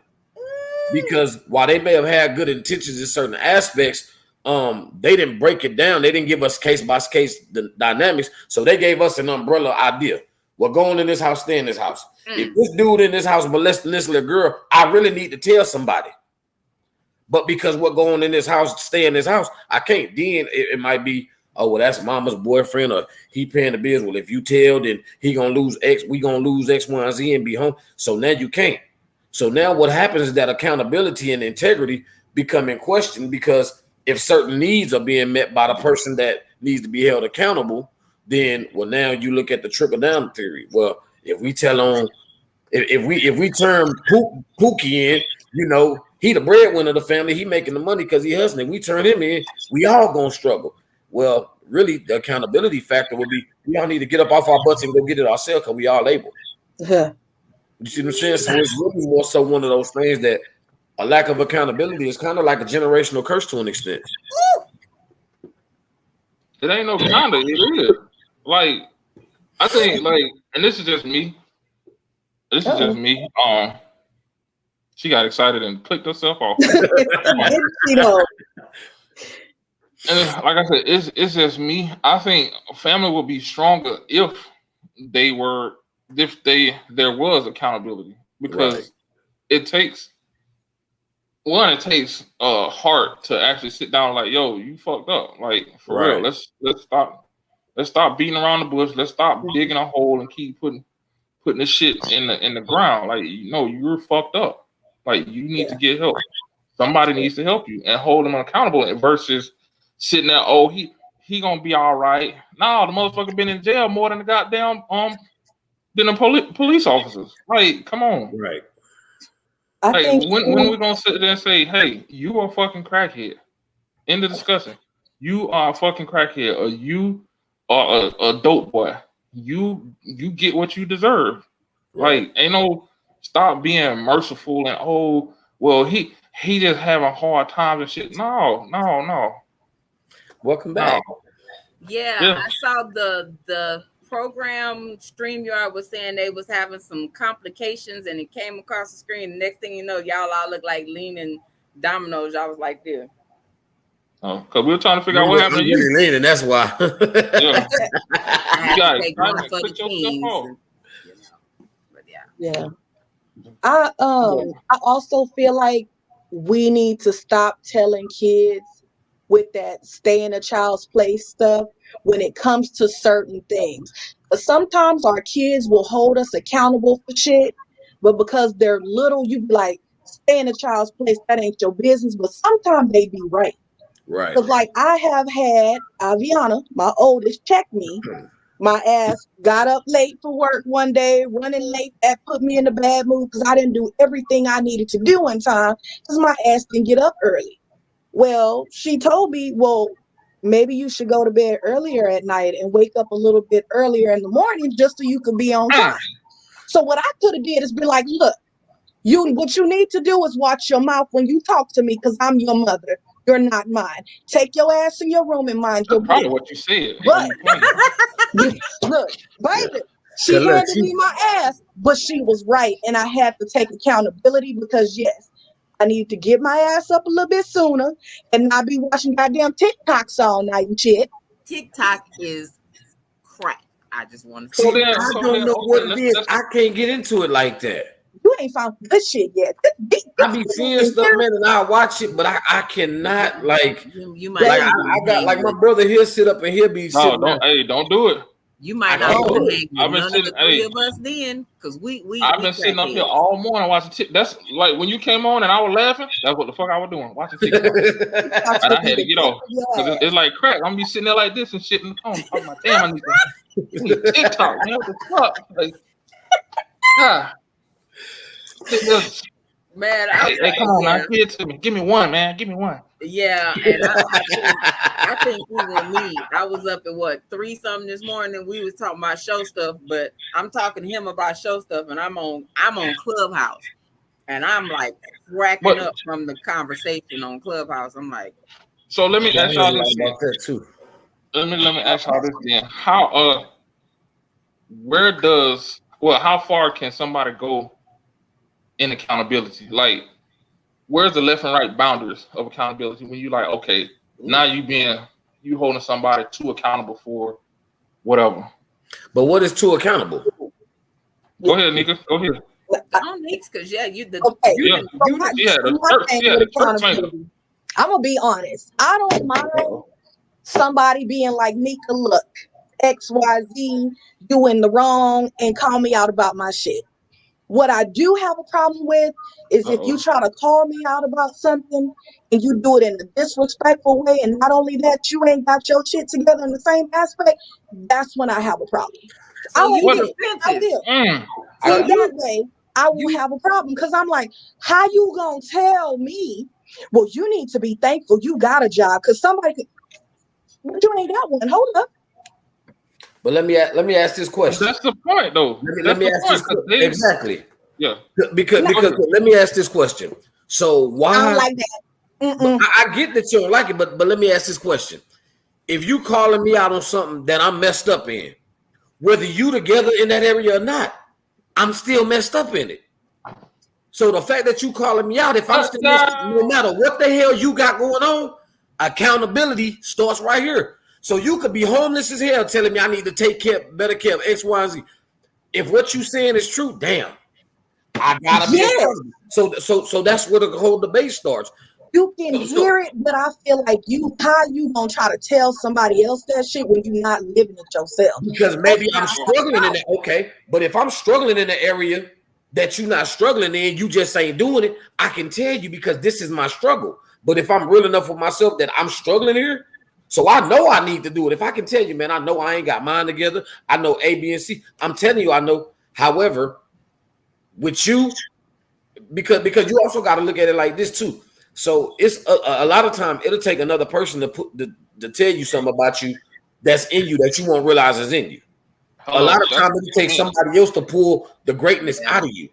Because while they may have had good intentions in certain aspects, they didn't break it down. They didn't give us case by case the dynamics. So they gave us an umbrella idea. We're going in this house, stay in this house. If this dude in this house molesting this little girl, I really need to tell somebody. But because we're going in this house, stay in this house, I can't. Then it might be, oh, well, that's mama's boyfriend, or he paying the bills. Well, if you tell, then he gonna lose X, we gonna lose X, Y, and Z and be home. So now you can't. So now what happens is that accountability and integrity become in question because if certain needs are being met by the person that needs to be held accountable, then well, now you look at the trickle down theory. Well, if we tell on, if we turn Pookie in, you know, he the breadwinner of the family, he making the money because he hustling. We turn him in, we all gonna struggle. Well, really, the accountability factor would be we all need to get up off our butts and go get it ourselves because we all able. Yeah. You see what I'm saying? So it's really more so one of those things that a lack of accountability is kind of like a generational curse to an extent. It ain't no kind of, it is. Like, I think, like, and this is just me. This is just me. She got excited and clicked herself off. You know. And like I said, it's just me. I think family would be stronger if there was accountability because it takes heart to actually sit down like, yo, you fucked up, like for real. Let's stop beating around the bush. Let's stop digging a hole and keep putting this shit in the ground. Like, you know, you're fucked up. Like, you need to get help. Somebody needs to help you and hold them accountable versus sitting there, oh, he gonna be all right. No, the motherfucker been in jail more than the goddamn than the police officers. Like, come on. Right. Like, when we gonna sit there and say, hey, you are a fucking crackhead? End of discussion. You are a fucking crackhead, or you are a dope boy. You get what you deserve. Right. Like, ain't no stop being merciful and oh, well, he just having hard times and shit. No. Welcome back. No. Yeah, I saw the program StreamYard was saying they was having some complications and it came across the screen. The next thing you know, y'all all look like leaning dominoes. Y'all was like this. Oh, because we were trying to figure out what happened to you. Really leaning, that's why. I had to take one for the kings. But yeah. I also feel like we need to stop telling kids with that stay in a child's place stuff when it comes to certain things. But sometimes our kids will hold us accountable for shit, but because they're little, you be like, stay in a child's place, that ain't your business. But sometimes they be right. Right. Because like I have had Aviana, my oldest, check me. My ass got up late for work one day, running late. That put me in a bad mood because I didn't do everything I needed to do in time because my ass didn't get up early. Well, she told me, well, maybe you should go to bed earlier at night and wake up a little bit earlier in the morning just so you could be on time. So what I could have did is be like, look, what you need to do is watch your mouth when you talk to me because I'm your mother. You're not mine. Take your ass in your room and mind your business. Probably what you said. But look, baby, she handed me my ass, but she was right, and I had to take accountability because yes, I need to get my ass up a little bit sooner and not be watching goddamn TikToks all night and shit. TikTok is crap. I just want to say I don't know what it is. I can't get into it like that. You ain't found good shit yet. I be seeing stuff, man, and I watch it, but I cannot like. You might like I got like my brother. He'll sit up and he'll be. No, don't do it. You might I not can't want do to it. hang with I've been none of the sitting. three Hey, of us then, because we I've been sitting up here crackheads. all morning watching. That's like when you came on and I was laughing. That's what the fuck I was doing, watching TikTok. Thought And you'd I be had to the get death off of your because ass. it's like crack. I'm gonna be sitting there like this and shit in the corner talking about, damn, I need TikTok, man. What the fuck? Like, God. Man, Hey, come on now, yeah, give it to me. Give me one, man. Give me one. yeah, and I think even me, I was up at what 3 something this morning. We was talking about show stuff, but I'm talking to him about show stuff, and I'm on Clubhouse, and I'm like cracking But up from the conversation on Clubhouse. I'm like, so let me Yeah, I ask heard y'all a lot this. about that too. Let me ask y'all this then. How far can somebody go in accountability? Like, where's the left and right boundaries of accountability when you like, okay, now you holding somebody too accountable for whatever. But what is too accountable? Go ahead, Nika. Go ahead. don't mix, because yeah, you Okay. you Yeah. didn't So you my, didn't Yeah, the my church, thing yeah, with the church finger. accountability, I'm gonna be honest. I don't mind somebody being like, Mika, look, XYZ doing the wrong and call me out about my shit. What I do have a problem with is if you Uh-oh. try to call me out about something and you do it in a disrespectful way, and not only that, you ain't got your shit together in the same aspect, that's when I have a problem. I so will you What? admit, I defensive. will. Mm. So In that you way, I will you have a problem because I'm like, how you gonna tell me, well, you need to be thankful you got a job because somebody could, but you ain't got one. Hold up. But let me ask this question. That's the point, though. Let That's me the ask point, this because they, exactly yeah. because No, Go because ahead. let me ask this question. So I don't why? like that. But Mm-mm. I get that you don't like it, but let me ask this question. If you calling me out on something that I'm messed up in, whether you together in that area or not, I'm still messed up in it. So the fact that you calling me out, if I'm still messed up, no No. matter what the hell you got going on, accountability starts right here. So you could be homeless as hell telling me I need to take better care of X, Y, and Z. If what you saying is true, damn, I gotta be Yes, accountable. So that's where the whole debate starts. you can So hear it, but I feel like how you gonna try to tell somebody else that shit when you not living it yourself? because That's maybe where I'm I have a struggling in problem. that. Okay, but if I'm struggling in the area that you're not struggling in, you just ain't doing it. I can tell you because this is my struggle. But if I'm real enough with myself that I'm struggling here, so I know I need to do it. If I can tell you, man, I know I ain't got mine together. I know A, B, and C. I'm telling you, I know. However, with you, because you also got to look at it like this too. So it's a lot of time it'll take another person to tell you something about you that's in you that you won't realize is in you. A lot Hello. of That's times it takes me. somebody else to pull the greatness yeah. out of you,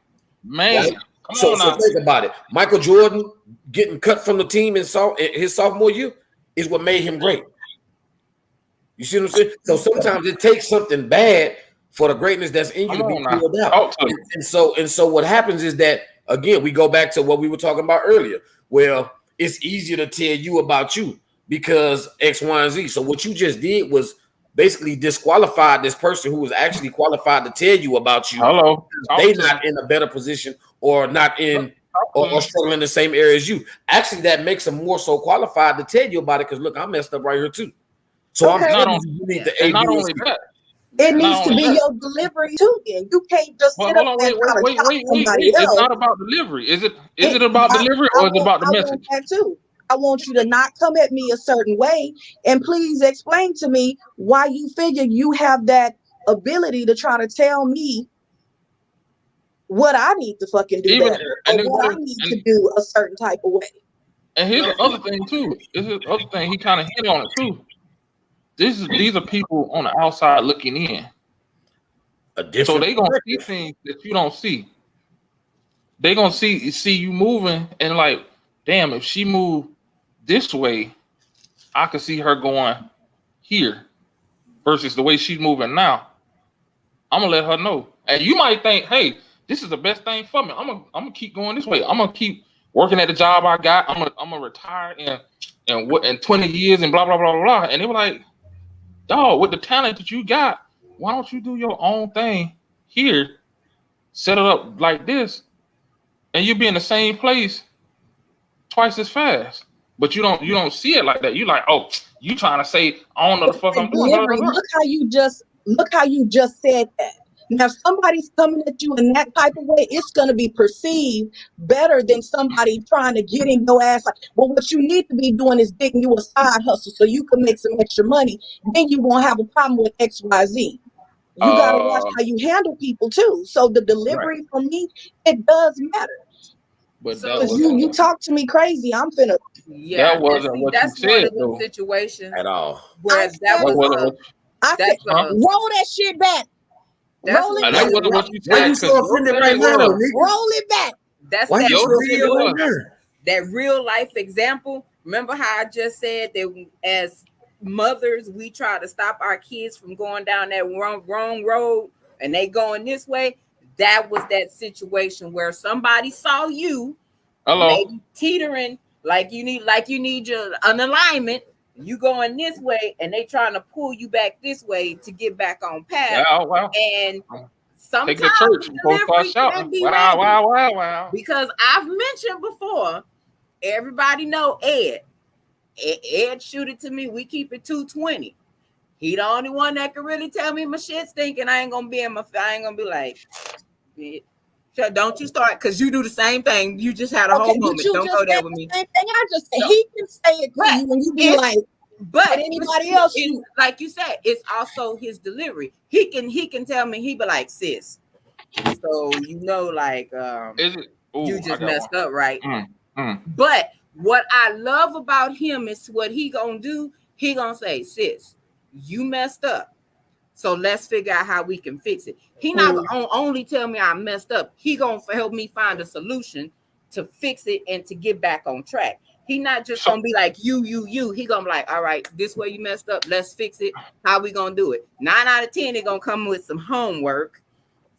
right? Man. Come So on so now. think about it. Michael Jordan getting cut from the team in his sophomore year is what made him great. You see what I'm saying? So sometimes it takes something bad for the greatness that's in you Come to be on now. pulled out. Talk to me. And so what happens is that again we go back to what we were talking about earlier. Well, it's easier to tell you about you because X, Y, and Z. So what you just did was basically disqualified this person who was actually qualified to tell you about you. Hello. Talk They to me. not in a better position or not in Talk to or me. struggling in the same area as you. Actually, that makes them more so qualified to tell you about it because look, I'm messed up right here too. So I'm Okay. Not telling on, you, you need Yeah. the and A, B, not and only C. that. It Yeah. needs Not to only be that. your delivery too. Then you can't just Well, sit hold up on, and try to count somebody wait. It's else. not about delivery. Is It, it about delivery I or is it want, about the I want message? that too. I want you to not come at me a certain way, and please explain to me why you figure you have that ability to try to tell me what I need to fucking do Even better and or it what I goes need to do a certain type of way. and here's the other thing too. This is the other thing he kind of hit on it too. These are people on the outside looking in. A So different they gonna see perspective. things that you don't see. They gonna see you moving and like, damn, if she moved this way, I could see her going here versus the way she's moving now. I'm gonna let her know. And you might think, hey, this is the best thing for me. I'm gonna keep going this way. I'm gonna keep working at the job I got. I'm gonna retire in 20 years and blah blah blah blah. And they were like, dog, with the talent that you got, why don't you do your own thing here, set it up like this, and you'll be in the same place twice as fast. But you don't see it like that. You like, oh, you trying to say I don't know the fuck I'm Perfect doing. Blah, blah, delivery. blah. Look how you just look how you just said that. Now, if somebody's coming at you in that type of way, it's going to be perceived better than somebody trying to get in your ass. Like, well, what you need to be doing is getting you a side hustle so you can make some extra money. Then you won't have a problem with X, Y, Z. You got to watch how you handle people too. So the delivery for me, it does matter. But So that Because wasn't you talk to me crazy, I'm finna. yeah, that wasn't see, what you that's one said of those though. situations At all. where I that said, That wasn't was what. I said, that's Huh? roll that shit back. that's Roll it one That of back. wasn't what you Why said you because so your offended right thing now, though, was nigga? Roll it back. that's Why that you so your offended thing right was now? that real life example. Remember how I just said that as mothers, we try to stop our kids from going down that wrong road and they going this way. That was that situation where somebody saw you hello. maybe teetering like you need your an alignment. You going this way and they trying to pull you back this way to get back on path. Yeah, wow. And sometimes Take the church the before start delivery shouting. can be Wow, raggedy. wow, wow, wow. Because I've mentioned before, everybody know Ed. Ed shoot it to me. We keep it 220. He the only one that can really tell me my shit stinking. I ain't gonna be like, bitch. So don't you start because you do the same thing. You just had a whole Okay, but moment. you Don't go just there said with the me. same thing I just said. So, He can say it to but you and you be it's like, but anybody else, it's like you said, it's also his delivery. He can tell me, he be like, sis. So like Is it? you Ooh, I just got one. messed up, right? Mm. But what I love about him is what he gonna do. He gonna say, sis, you messed up. So let's figure out how we can fix it. He not gonna only tell me I messed up. He gonna help me find a solution to fix it and to get back on track. He not just gonna be like you. He gonna be like, all right, this way you messed up. Let's fix it. How we gonna do it? 9 out of 10, they gonna come with some homework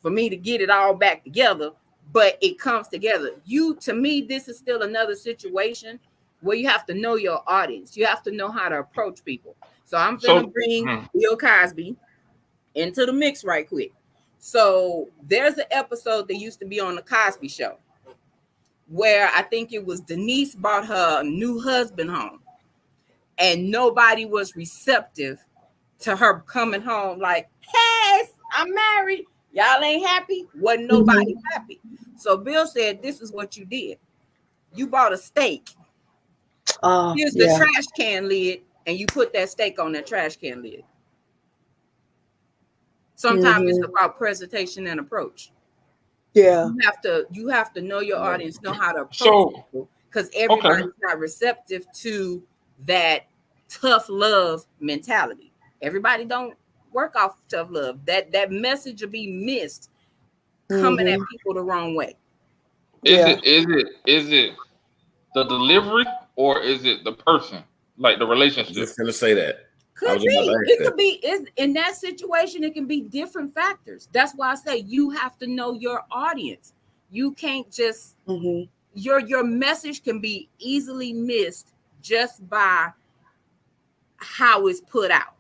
for me to get it all back together. But it comes together. To me, this is still another situation where you have to know your audience. You have to know how to approach people. So I'm gonna bring Bill Cosby into the mix right quick. So there's an episode that used to be on the Cosby Show where I think it was Denise brought her new husband home and nobody was receptive to her coming home like, hey, I'm married. Y'all ain't happy? Wasn't nobody happy. So Bill said, this is what you did. You bought a steak. Here's the trash can lid and you put that steak on that trash can lid. Sometimes it's about presentation and approach. Yeah. You have to know your audience, know how to approach people, because everybody's not receptive to that tough love mentality. Everybody don't work off tough love. That message will be missed coming at people the wrong way. Is it the delivery or is it the person, like the relationship? I'm just gonna say that. Could be. It could be. In that situation, it can be different factors. That's why I say you have to know your audience. You can't just your message can be easily missed just by how it's put out.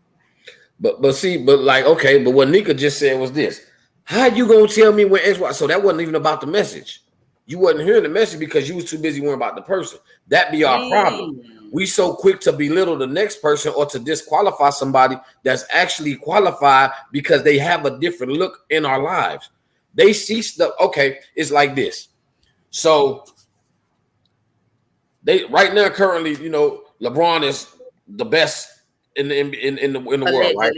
But like, okay, but what Nika just said was this. How you gonna tell me when X, Y? So that wasn't even about the message. You wasn't hearing the message because you was too busy worrying about the person. That be our problem. We so quick to belittle the next person or to disqualify somebody that's actually qualified because they have a different look in our lives. They see stuff. Okay, it's like this. So they right now currently, LeBron is the best in the world, right?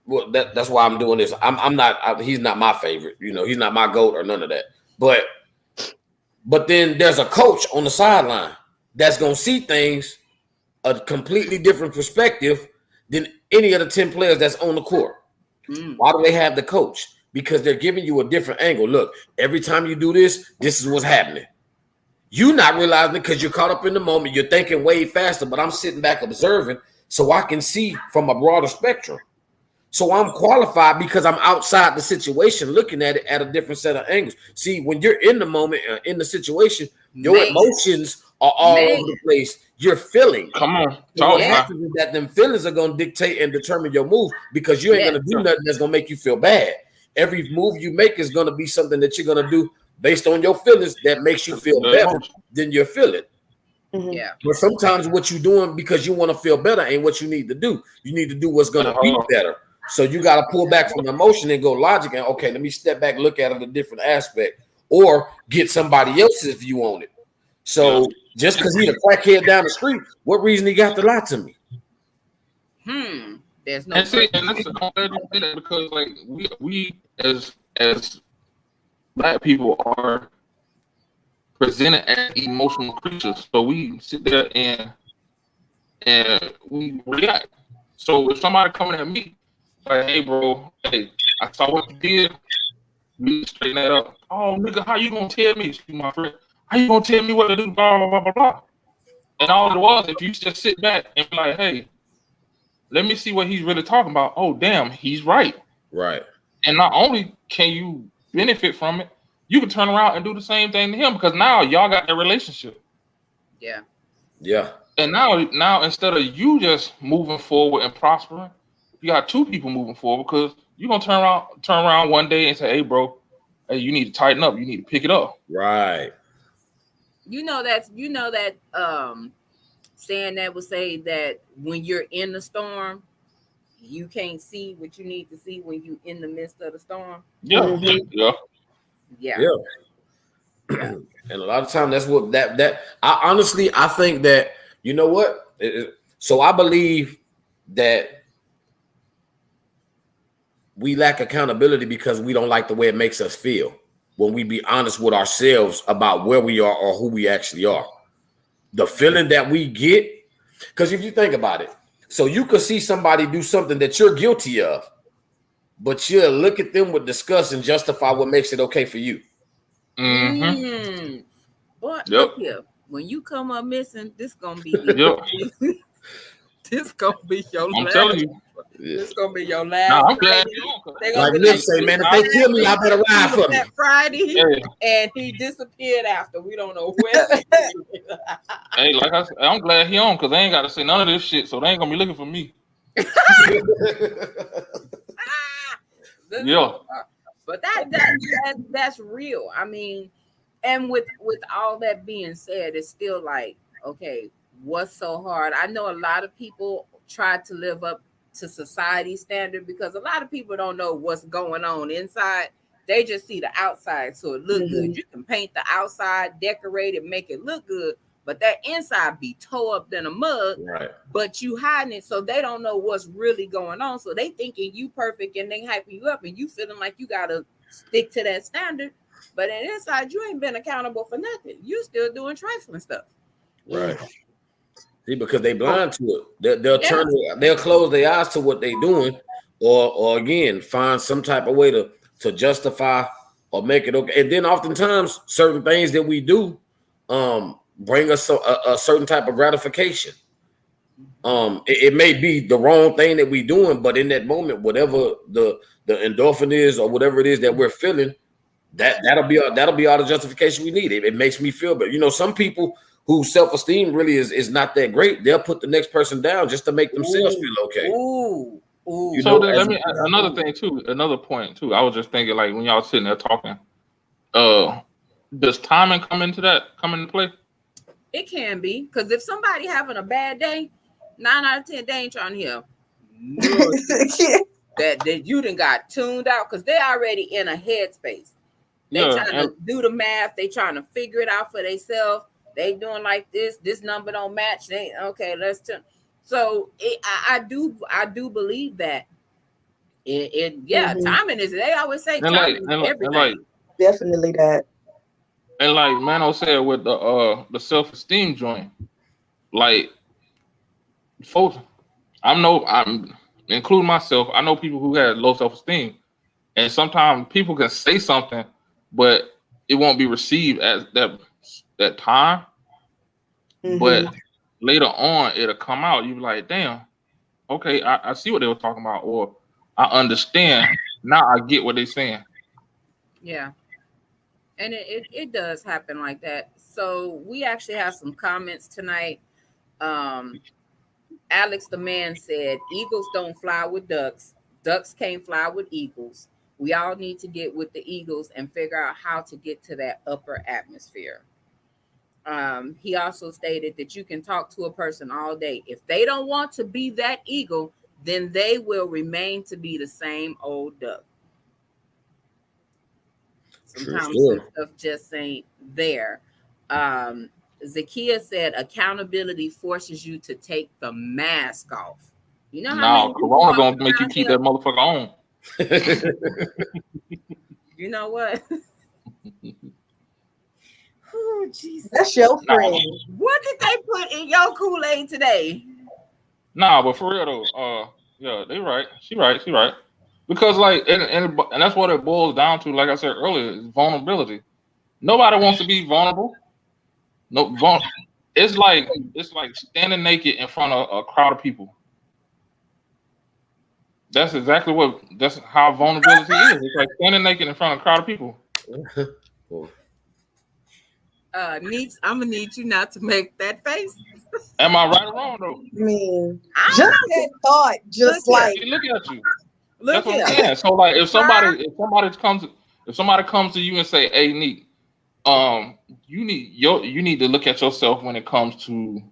Well, that's why I'm doing this. I'm not. He's not my favorite. He's not my GOAT or none of that. But then there's a coach on the sideline that's gonna see things a completely different perspective than any of the 10 players that's on the court. Why do they have the coach? Because they're giving you a different angle. Look, every time you do this, this is what's happening. You're not realizing it because you're caught up in the moment. You're thinking way faster, but I'm sitting back observing so I can see from a broader spectrum. So I'm qualified because I'm outside the situation, looking at it at a different set of angles. See, when you're in the moment, in the situation, your emotions are all over the place. You're feeling. Come on. So what happens is that them feelings are going to dictate and determine your move because you ain't going to do nothing that's going to make you feel bad. Every move you make is going to be something that you're going to do based on your feelings that makes you feel better than you're feeling. Yeah. But sometimes what you're doing because you want to feel better ain't what you need to do. You need to do what's going to be better. So you got to pull back from emotion and go logic and okay, let me step back, look at it a different aspect, or get somebody else's view on it. So just because he's a crackhead down the street, what reason he got to lie to me? There's no. And see, and listen, I'm glad you say that because like we as black people are presented as emotional creatures. So we sit there and we react. So if somebody coming at me like, hey bro, hey, I saw what you did, we need to straighten that up. Oh nigga, how you gonna tell me, excuse my friend, how you gonna tell me what to do? Blah blah blah blah blah. And all it was, if you just sit back and be like, hey, let me see what he's really talking about. Oh damn, he's right. Right. And not only can you benefit from it, you can turn around and do the same thing to him because now y'all got that relationship. Yeah. Yeah. And now instead of you just moving forward and prospering, you got two people moving forward because you're gonna turn around one day and say, hey bro, hey, you need to tighten up, you need to pick it up. Right. You know that saying that would say that when you're in the storm, you can't see what you need to see when you in the midst of the storm. Yeah. Yeah. Yeah. And a lot of time that's what that I honestly I think that you know what? So I believe that we lack accountability because we don't like the way it makes us feel when we be honest with ourselves about where we are or who we actually are. The feeling that we get, because if you think about it, so you could see somebody do something that you're guilty of, but you'll look at them with disgust and justify what makes it okay for you. But Yep. look here, when you come up missing, this gonna be Yep. this gonna be your I'm last. telling you. This gonna be your last. Nah, I'm glad you They Like gonna be Nick say, man, if they kill me, I better ride for me. that Friday, Hey. and he disappeared after. We don't know where. Hey, like I said, I'm glad he on because they ain't got to say none of this shit, so they ain't gonna be looking for me. Yeah. But that's real. I mean, and with all that being said, it's still like, okay, what's so hard? I know a lot of people try to live up to society standard because a lot of people don't know what's going on inside. They just see the outside, so it look good. You can paint the outside, decorate it, make it look good, but that inside be toe up in a mug. Right. But you hiding it, so they don't know what's really going on. So they thinking you perfect and they hyping you up, and you feeling like you gotta stick to that standard. But in inside, you ain't been accountable for nothing. You still doing trifling stuff. Right. See, because they blind to it. They'll close their eyes to what they doing, or again find some type of way to justify or make it okay. And then oftentimes certain things that we do bring us a certain type of gratification. It may be the wrong thing that we doing, but in that moment, whatever the endorphin is or whatever it is that we're feeling, that'll be all the justification we need. It makes me feel better. You know, some people whose self-esteem really is not that great, they'll put the next person down just to make themselves feel okay. Ooh. You So know, then let me another thing too, another point too. I was just thinking like when y'all sitting there talking, does timing come into play? It can be, because if somebody having a bad day, 9 out of 10 they ain't trying to hear that you done got tuned out because they already in a headspace. They trying to do the math. They trying to figure it out for themselves. They doing like this number don't match. They okay, let's turn. So I do believe that. Timing is. They always say timing is everything. Definitely that. And like Mano said with the self-esteem joint, like folks, I'm including myself. I know people who have low self-esteem, and sometimes people can say something, but it won't be received as that time. But later on, it'll come out. You be like, damn, okay, I see what they were talking about, or I understand now. I get what they're saying. Yeah. And it does happen like that. So we actually have some comments tonight. Alex the man said, eagles don't fly with ducks. Ducks can't fly with eagles. We all need to get with the eagles and figure out how to get to that upper atmosphere. He also stated that you can talk to a person all day. If they don't want to be that eagle, then they will remain to be the same old duck. Sometimes some stuff just ain't there. Zakia said accountability forces you to take the mask off. You know how many Corona gonna make you keep that motherfucker on. You know what? Oh, Jesus. That's your friend. What did they put in your Kool-Aid today? Nah, but for real though, yeah, they right. She right. Because like, and that's what it boils down to. Like I said earlier, is vulnerability. Nobody wants to be vulnerable. It's like standing naked in front of a crowd of people. That's exactly that's how vulnerability is. It's like standing naked in front of a crowd of people. Neeks, I'm gonna need you not to make that face. Am I right or wrong though? I mean, just that thought, just look like look at you. Look That's what I'm saying. So like, if somebody comes to you and say, "Hey, Neek, you need to look at yourself when it comes to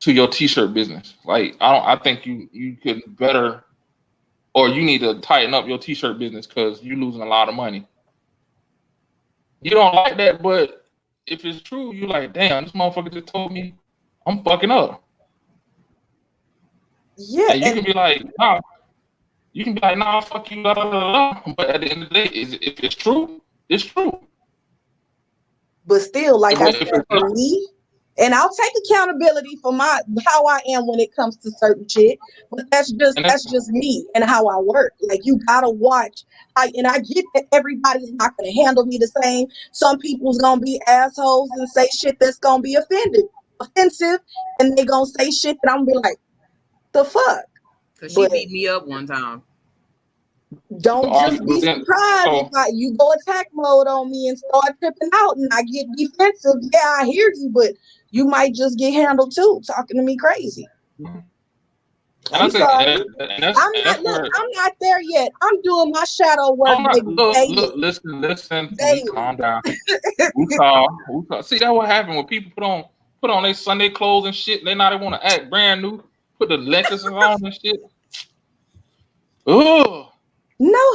your t-shirt business. Like, I think you could better, or you need to tighten up your t-shirt business because you're losing a lot of money." You don't like that, but if it's true, you're like, damn, this motherfucker just told me I'm fucking up. Yeah, and you can be like, nah. You can be like, nah, fuck you, blah, blah, blah, blah. But at the end of the day, if it's true, it's true. But still, like I said, for me, and I'll take accountability for how I am when it comes to certain shit. But that's just me and how I work. Like, you gotta watch. And I get that everybody's not gonna handle me the same. Some people's gonna be assholes and say shit that's gonna be offensive, and they gonna say shit that I'm gonna be like, the fuck. Because she beat me up one time. Don't just be surprised if you go attack mode on me and start tripping out and I get defensive. Yeah, I hear you, but you might just get handled too, talking to me crazy. I'm sorry. I'm not there yet. I'm doing my shadow work. Look, listen. Calm down. We saw. See, that's what happened when people put on their Sunday clothes and shit. They want to act brand new. Put the necklaces on and shit. Oh. No,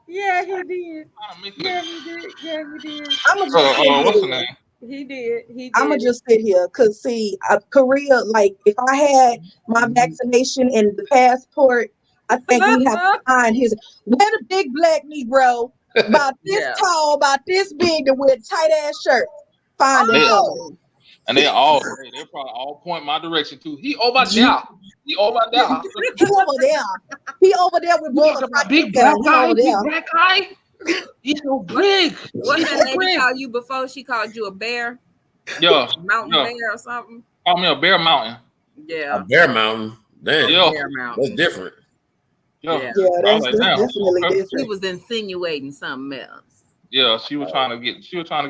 Yeah, he did. Yeah, he did. I'm gonna just what's the name? He did. I'm gonna just sit here, cause see, Korea. Like, if I had my vaccination and the passport, I think we have to find where the big black Negro about this tall, about this big, to wear tight ass shirt. Find him. And they're probably all point my direction too. He over there. He over there. He over there with boys. Big black guy. He's so big. What that lady called you before? She called you a bear? Yeah. Mountain bear or something? Call me a bear mountain. Yeah. A bear mountain. Damn. Yeah. Bear mountain. That's different. Yeah, that's definitely different. She was insinuating something else. Yeah, she was trying to get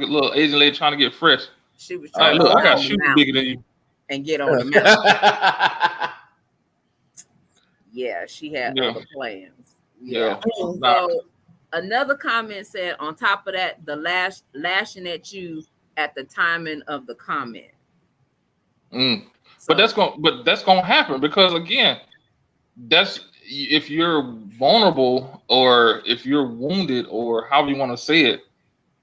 little Asian lady trying to get fresh. She was trying to look, I got shoes bigger than you. And get on the mountain. Yeah, she had other plans. Yeah. So another comment said, on top of that, the lashing at you at the timing of the comment. So, but that's gonna happen because, again, that's if you're vulnerable or if you're wounded or however you want to say it,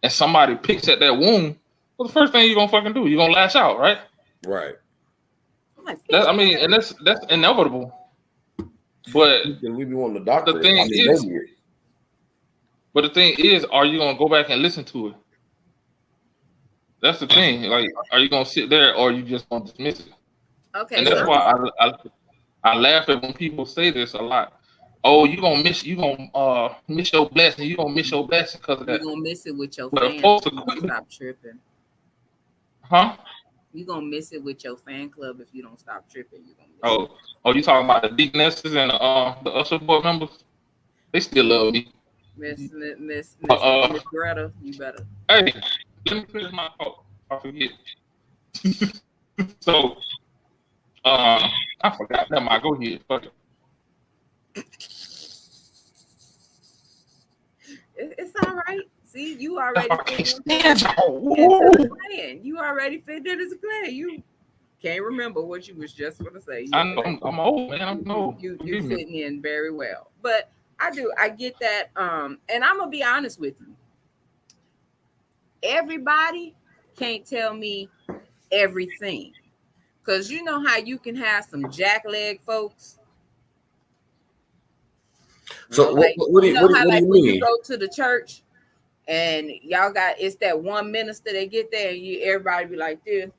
and somebody picks at that wound. Well, the first thing you're gonna fucking do, you're gonna lash out, right? Right. And that's inevitable. But we be wanting the doctor. The thing is, are you gonna go back and listen to it? That's the thing. Like, are you gonna sit there or are you just gonna dismiss it? Okay. And that's why I laugh at when people say this a lot. Oh, you gonna miss your blessing. You gonna miss your blessing because of that. You gonna miss it with your fan club. Stop tripping. Huh? You gonna miss it with your fan club if you don't stop tripping. You gonna miss it. Oh, you talking about the Deaconesses and the Usher board members? They still love me. Miss Greta, you better. Hey, let me finish my thought. I forget. So, I forgot. Never mind. Go ahead. Fuck it. It's all right. See, you already stand You already figured it as a plan. You can't remember what you was just going to say. I know I'm old, man. I'm old. You fitting in very well, but I get that. And I'm gonna be honest with you. Everybody can't tell me everything, because you know how you can have some jackleg folks. So what do you when mean? you go to the church and y'all got, it's that one minister that get there and everybody be like this,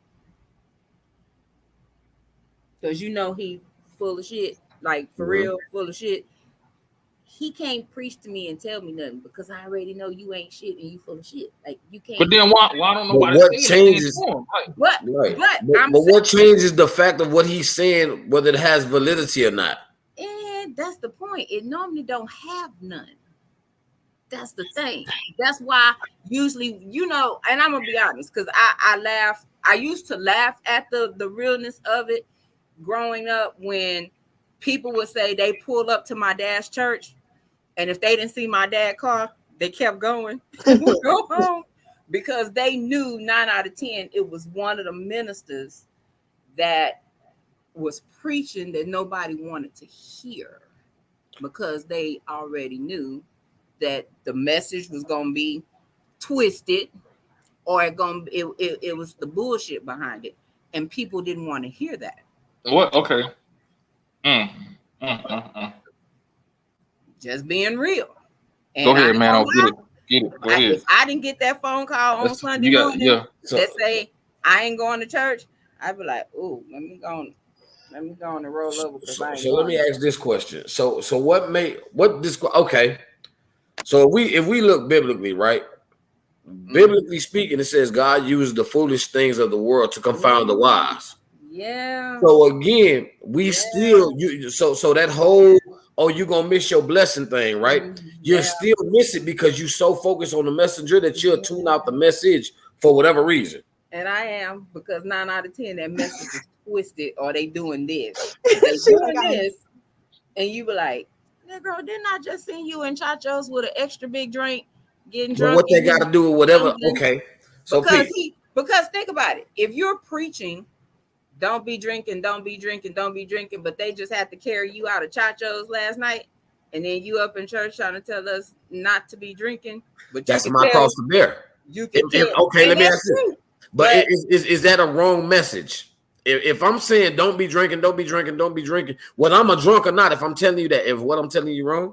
because you know he full of shit, like for real full of shit. He can't preach to me and tell me nothing because I already know you ain't shit and you full of shit. Like you can't. But then why don't nobody what say changes? But what changes the fact of what he's saying, whether it has validity or not? And that's the point. It normally don't have none. That's the thing. That's why usually, you know, and I'm gonna be honest, because I laugh. I used to laugh at the realness of it growing up when people would say they pulled up to my dad's church, and if they didn't see my dad's car, they kept going. Would go home because they knew 9 out of 10 it was one of the ministers that was preaching that nobody wanted to hear, because they already knew that the message was going to be twisted, or it was the bullshit behind it, and people didn't want to hear that. What? Okay. Just being real. And go ahead, man. I'll get it. Go ahead. If I didn't get that phone call on Sunday morning that say I ain't going to church, I'd be like, "Ooh, let me go on and roll over." So let me ask this question. So what this? Okay. So if we look biblically, right? Biblically speaking, it says God used the foolish things of the world to confound the wise. Yeah. So again, we still so that whole you're gonna miss your blessing thing, right? You still miss it because you so focused on the messenger that you'll tune out the message for whatever reason. And I am, because 9 out of 10 that message is twisted, or they doing this. They doing this, and you be like, "Girl, didn't I just see you in Chachos with an extra big drink, getting drunk?" What they got to do with whatever? Okay, so because think about it. If you're preaching, don't be drinking, but they just had to carry you out of Chachos last night, and then you up in church trying to tell us not to be drinking. But that's my cross to bear. You can okay, let me ask you. But is that a wrong message? If I'm saying don't be drinking, whether I'm a drunk or not, if I'm telling you that, if what I'm telling you wrong,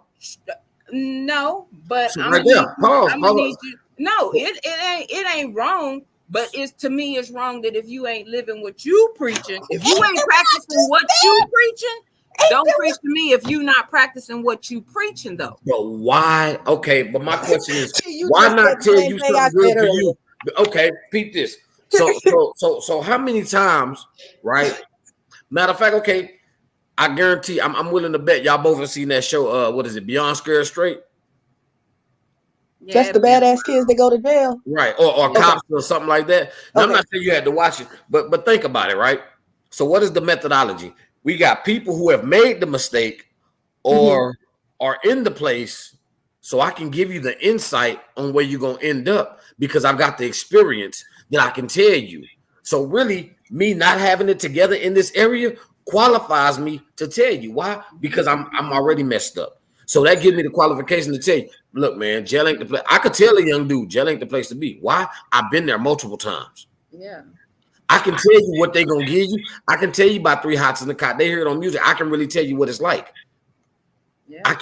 no. But so I'm gonna need you. No, it ain't wrong. But to me, it's wrong that if you ain't living what you preaching, if you ain't practicing what you preaching, don't preach to me if you not practicing what you preaching though. But why? Okay, but my question is, why not tell you something good for you? Okay, peep this. So how many times, right? Matter of fact, okay, I guarantee I'm willing to bet y'all both have seen that show. What is it? Beyond Scared Straight? Yeah, that's the badass kids that go to jail, right? Or cops or something like that. Now, I'm not saying you had to watch it, but think about it, right? So what is the methodology? We got people who have made the mistake or are in the place, so I can give you the insight on where you're gonna end up because I've got the experience that I can tell you. So really, me not having it together in this area qualifies me to tell you why, because I'm already messed up. So that gives me the qualification to tell you, look, man, jail ain't the place. I could tell a young dude, jail ain't the place to be. Why? I've been there multiple times. Yeah. I can tell you what they're gonna give you. I can tell you about 3 hots in the cot. They hear it on music. I can really tell you what it's like. Yeah. I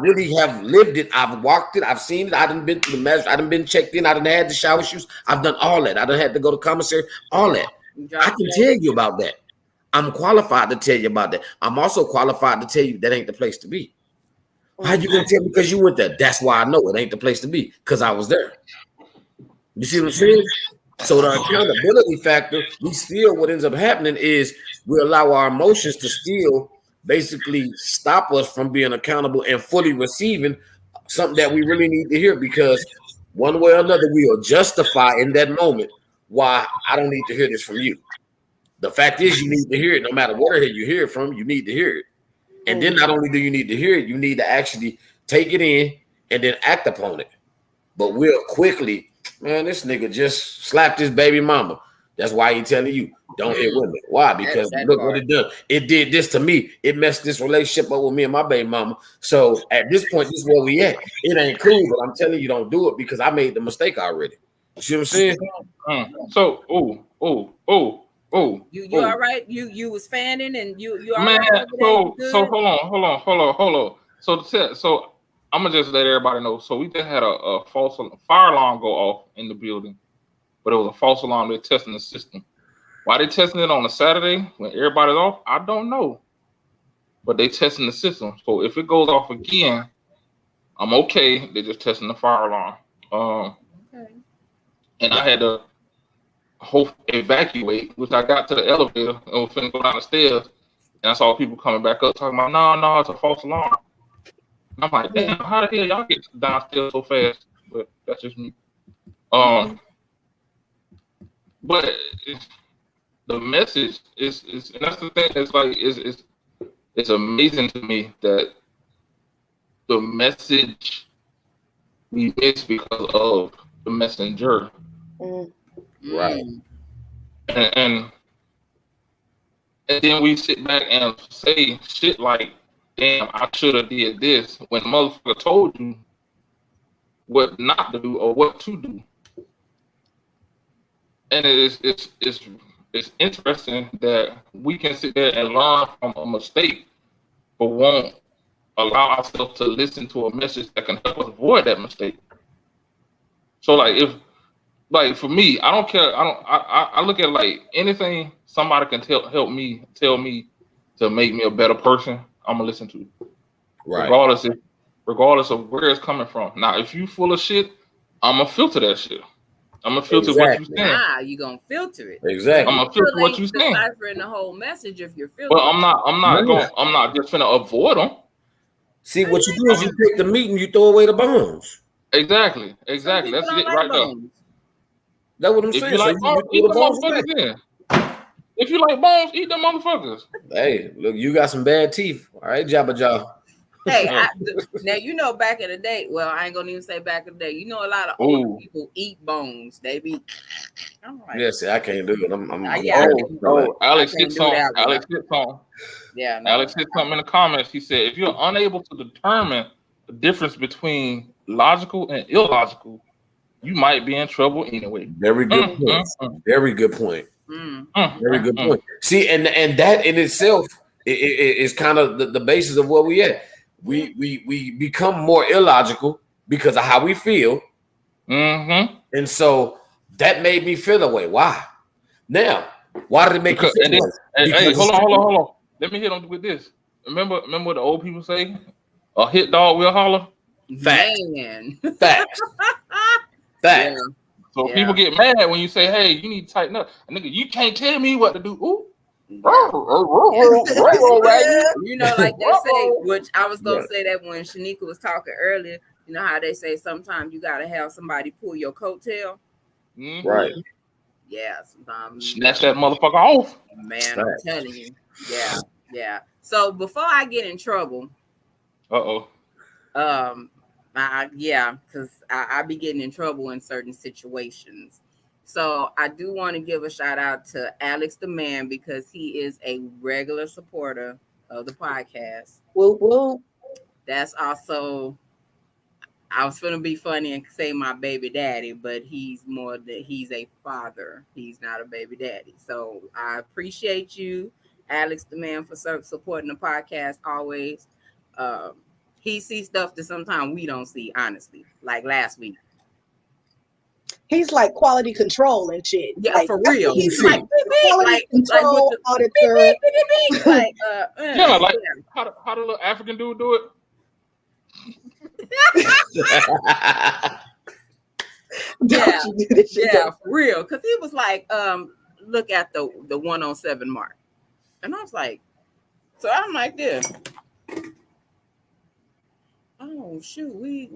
really have lived it. I've walked it. I've seen it. I done been to the measure. I done been checked in. I done had the shower shoes. I've done all that. I done had to go to commissary. All that. I can tell you about that. I'm qualified to tell you about that. I'm also qualified to tell you that ain't the place to be. How you gonna tell me because you went there? That's why I know it ain't the place to be, because I was there. You see what I'm saying? So the accountability factor, we still, what ends up happening is we allow our emotions to still basically stop us from being accountable and fully receiving something that we really need to hear, because one way or another, we will justify in that moment why I don't need to hear this from you. The fact is, you need to hear it no matter where you hear it from, you need to hear it. And then not only do you need to hear it, you need to actually take it in and then act upon it. But we'll quickly, man, this nigga just slapped his baby mama. That's why he telling you, don't hit women. Why? Because that look part. what it done. It did this to me. It messed this relationship up with me and my baby mama. So at this point, this is where we at. It ain't cool, but I'm telling you, don't do it because I made the mistake already. You see what I'm saying? So, You all right? You was fanning and you all man. right over there? So hold on. So I'm gonna just let everybody know. So we just had a false fire alarm go off in the building, but it was a false alarm. They're testing the system. Why they testing it on a Saturday when everybody's off? I don't know, but they testing the system. So if it goes off again, I'm okay. They're just testing the fire alarm. Okay. And I had to evacuate, which I got to the elevator and was finna go down the stairs, and I saw people coming back up talking about, no, it's a false alarm. And I'm like, damn, how the hell y'all get downstairs so fast? But that's just me. But the message is, and that's the thing. It's like it's amazing to me that the message we miss because of the messenger. Right. And then we sit back and say shit like, damn, I should have did this when the motherfucker told you what not to do or what to do. And it's interesting that we can sit there and learn from a mistake, but won't allow ourselves to listen to a message that can help us avoid that mistake. So like for me, I don't care. I look at like anything somebody can tell me to make me a better person, I'm gonna listen to. Right. Regardless of where it's coming from. Now, if you full of shit, I'm gonna filter that shit. I'm gonna filter what you saying. Nah, you gonna filter it. Exactly. I'm gonna filter what you saying. Deciphering the whole message if you're filtering. But I'm not just gonna avoid them. See, what you do is you take the meat and you throw away the bones. Exactly. That's it right there. That's what I'm If saying. you like bones, eat them motherfuckers then. If you like bones, eat them motherfuckers. Hey, look, you got some bad teeth. All right, Jabba Jaw. Hey, now back in the day. Well, I ain't gonna even say back in the day. A lot of old people eat bones. They be. Yes, I can't do it. I'm Alex hit something. Yeah. Alex hit something in the comments. He said, if you're unable to determine the difference between logical and illogical, you might be in trouble anyway. Very good point. Very good point. Very good point. See, and that in itself is kind of the basis of where we at. We become more illogical because of how we feel. And so that made me feel away. Why? Now, why did it make you feel away? Hey, hold on. Let me hit on with this. Remember what the old people say? A hit dog will holler. Facts. Facts. Yeah. So people get mad when you say, "Hey, you need to tighten up." And nigga, you can't tell me what to do. Ooh. Like they say, which I was gonna say that when Shanika was talking earlier. You know how they say sometimes you gotta have somebody pull your coattail. Right. Yeah. Sometimes snatch that motherfucker off. Man, I'm telling you. Yeah. So before I get in trouble, because I be getting in trouble in certain situations. So I do want to give a shout out to Alex the Man because he is a regular supporter of the podcast. Whoop, whoop. That's also, I was going to be funny and say my baby daddy, but he's a father. He's not a baby daddy. So I appreciate you, Alex the Man, for supporting the podcast always. He sees stuff that sometimes we don't see, honestly, like last week. He's like quality control and shit. Yeah, like, for real. He's like quality control auditor. How the little African dude do it? Yeah, for real. Because he was like, look at the 107 mark. And I was like, so I'm like this. Oh shoot, we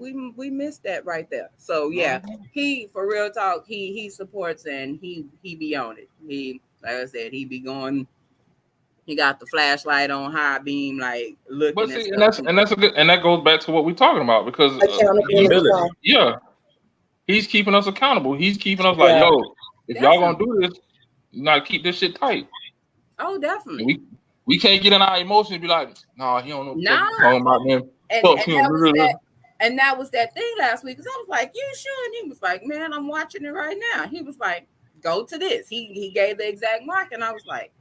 missed that right there. So yeah, he for real talk, he supports and he be on it. He, like I said, he be going. He got the flashlight on high beam, like looking. But see, and that's a good, and that goes back to what we're talking about because he's keeping us accountable. He's keeping us like, yo, if y'all gonna do this, You gotta keep this shit tight. Oh, definitely. We can't get in our emotions and be like, nah, he don't know what No. he's talking about, man. And that was that thing last week. Because I was like, you sure? And he was like, man, I'm watching it right now. He was like, go to this. He gave the exact mark. And I was like,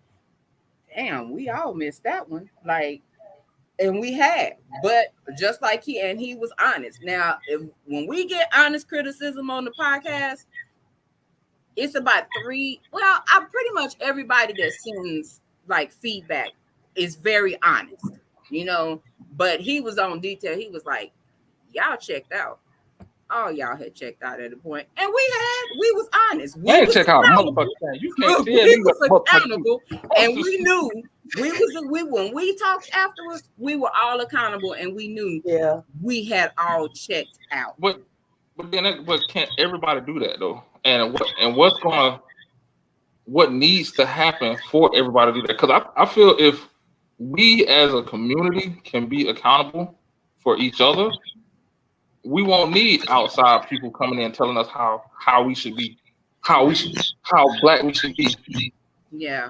damn, we all missed that one. Like, and we had. But just like he was honest. Now, when we get honest criticism on the podcast, it's about pretty much everybody that sends like feedback is very honest, you know, but he was on detail. He was like, y'all checked out. All y'all had checked out at a point. And we was honest. We was check out motherfucker. You can't we was accountable. And we knew when we talked afterwards, we were all accountable and we knew we had all checked out. But can't everybody do that though? And what needs to happen for everybody to do that? Because I feel if we as a community can be accountable for each other, we won't need outside people coming in telling us how we should be, how black we should be. Yeah,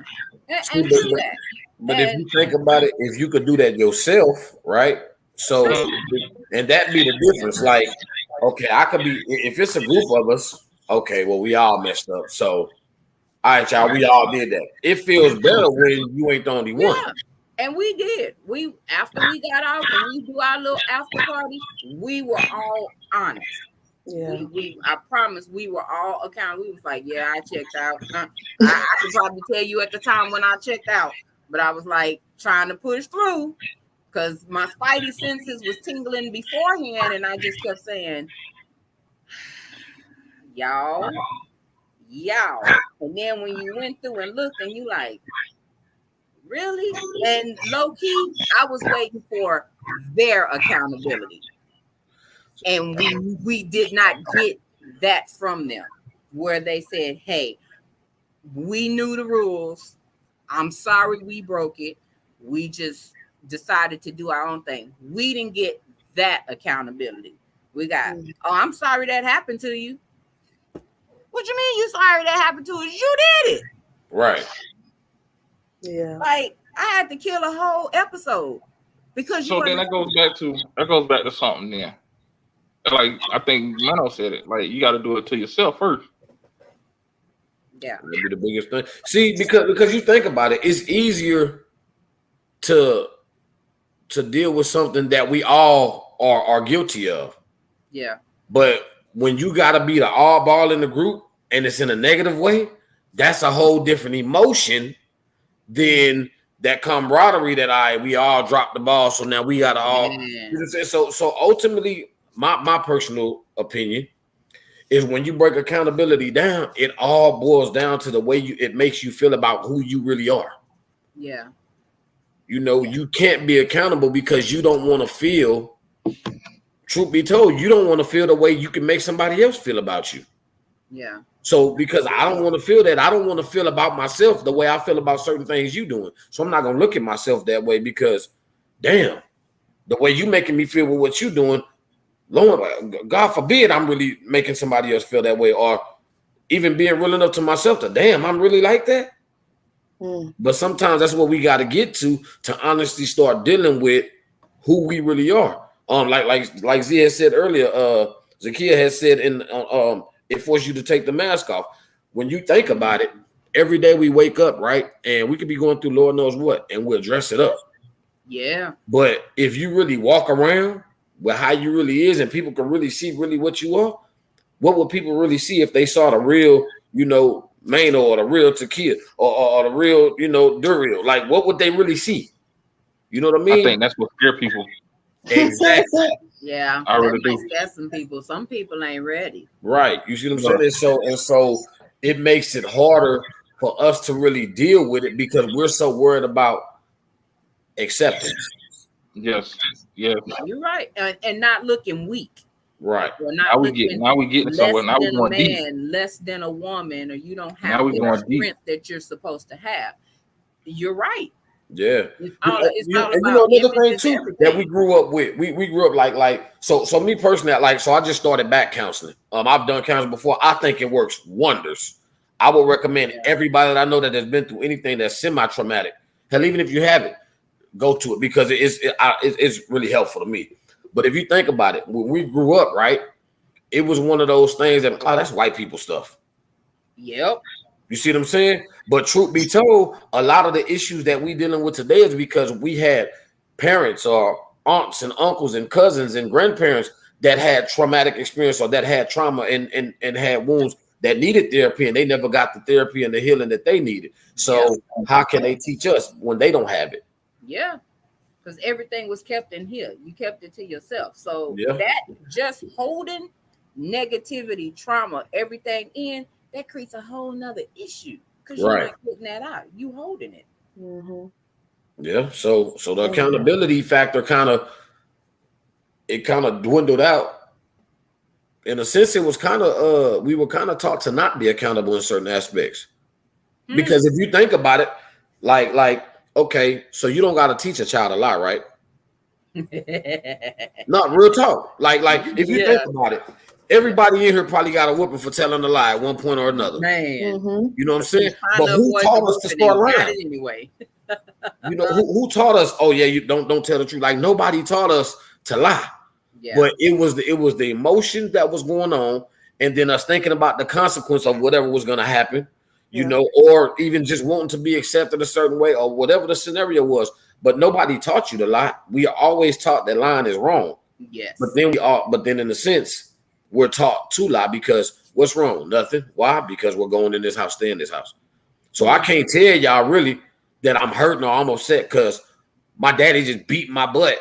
and do that. But if you think about it, if you could do that yourself, right? So, and that be the difference. Like, okay, I could be, if it's a group of us, okay, well, we all messed up. So, all right, y'all, we all did that. It feels better when you ain't the only one. Yeah. And we did. After we got off and we do our little after party, we were all honest. Yeah. I promise we were all accountable. We was like, yeah, I checked out. I could probably tell you at the time when I checked out, but I was like trying to push through because my spidey senses was tingling beforehand, and I just kept saying, y'all. And then when you went through and looked and you like, really? And low key, I was waiting for their accountability. And we did not get that from them, where they said, hey, we knew the rules. I'm sorry we broke it. We just decided to do our own thing. We didn't get that accountability. We got, oh, I'm sorry that happened to you. What you mean you sorry that happened to us? You did it. Right. Yeah. Like, I had to kill a whole episode because so then that goes back to something then. Like I think Mano said it. Like you got to do it to yourself first. Yeah, that'd be the biggest thing. See, because you think about it, it's easier to deal with something that we all are guilty of. Yeah. But when you got to be the oddball in the group and it's in a negative way, that's a whole different emotion than that camaraderie that we all dropped the ball. So now we got to all. So ultimately, my personal opinion is when you break accountability down, it all boils down to the way it makes you feel about who you really are. Yeah. You know, you can't be accountable because you don't want to feel, truth be told, you don't want to feel the way you can make somebody else feel about you. Yeah. So because I don't want to feel that, I don't want to feel about myself the way I feel about certain things you doing. So I'm not going to look at myself that way because, damn, the way you making me feel with what you doing, Lord, God forbid I'm really making somebody else feel that way, or even being real enough to myself to, damn, I'm really like that. But sometimes that's what we got to get to honestly start dealing with who we really are. Like Z had said earlier, Zakia has said it forces you to take the mask off. When you think about it, every day we wake up, right? And we could be going through Lord knows what, and we'll dress it up. Yeah. But if you really walk around with how you really is and people can really see really what you are, what would people really see if they saw the real, Mano or the real Takia or the real, Duriel? Like, what would they really see? You know what I mean? I think that's what scare people. Exactly. Yeah, I really do. That's some people. Some people ain't ready. Right. You see what I'm saying? So it makes it harder for us to really deal with it because we're so worried about acceptance. Yes. Yeah. You're right. And not looking weak. Right. Now we getting somewhere. Now we're going deep. Less than a woman, or you don't have the strength that you're supposed to have. You're right. Yeah. It's all about another thing too that we grew up with. We grew up like so me personally, so I just started back counseling. I've done counseling before. I think it works wonders. I would recommend everybody that I know that has been through anything that's semi-traumatic. Hell, even if you haven't, go to it because it's really helpful to me. But if you think about it, when we grew up, right, it was one of those things that that's white people stuff. Yep. You see what I'm saying? But truth be told, a lot of the issues that we dealing with today is because we had parents or aunts and uncles and cousins and grandparents that had traumatic experience or that had trauma and had wounds that needed therapy, and they never got the therapy and the healing that they needed. So how can they teach us when they don't have it? Yeah, because everything was kept in here. You kept it to yourself. So that just holding negativity, trauma, everything in, that creates a whole nother issue because you're not getting that out. You holding it. Mm-hmm. Yeah. So the accountability factor kind of dwindled out. In a sense, it was kind of we were kind of taught to not be accountable in certain aspects. Because if you think about it, like okay, so you don't got to teach a child a lie, right? Not real talk. Like if you think about it, everybody in here probably got a whooping for telling a lie at one point or another. Man, you know what I'm saying? But who taught us to start lying? Anyway, you know who taught us? Oh yeah, you don't tell the truth. Like nobody taught us to lie. Yeah. But it was the emotions that was going on, and then us thinking about the consequence of whatever was going to happen. You know, or even just wanting to be accepted a certain way or whatever the scenario was. But nobody taught you to lie. We are always taught that lying is wrong. Yes. But then in a sense, we're taught to lie because what's wrong? Nothing. Why? Because we're going in this house, stay in this house. So I can't tell y'all really that I'm hurting or I'm upset because my daddy just beat my butt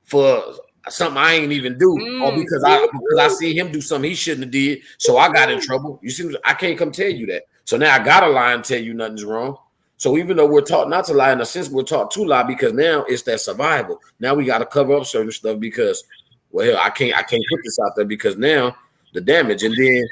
for something I ain't even do, or because I see him do something he shouldn't have did, so I got in trouble. You see, I can't come tell you that. So now I gotta lie and tell you nothing's wrong. So even though we're taught not to lie, in a sense, we're taught to lie because now it's that survival. Now we got to cover up certain stuff because, well, I can't put this out there because now the damage. And then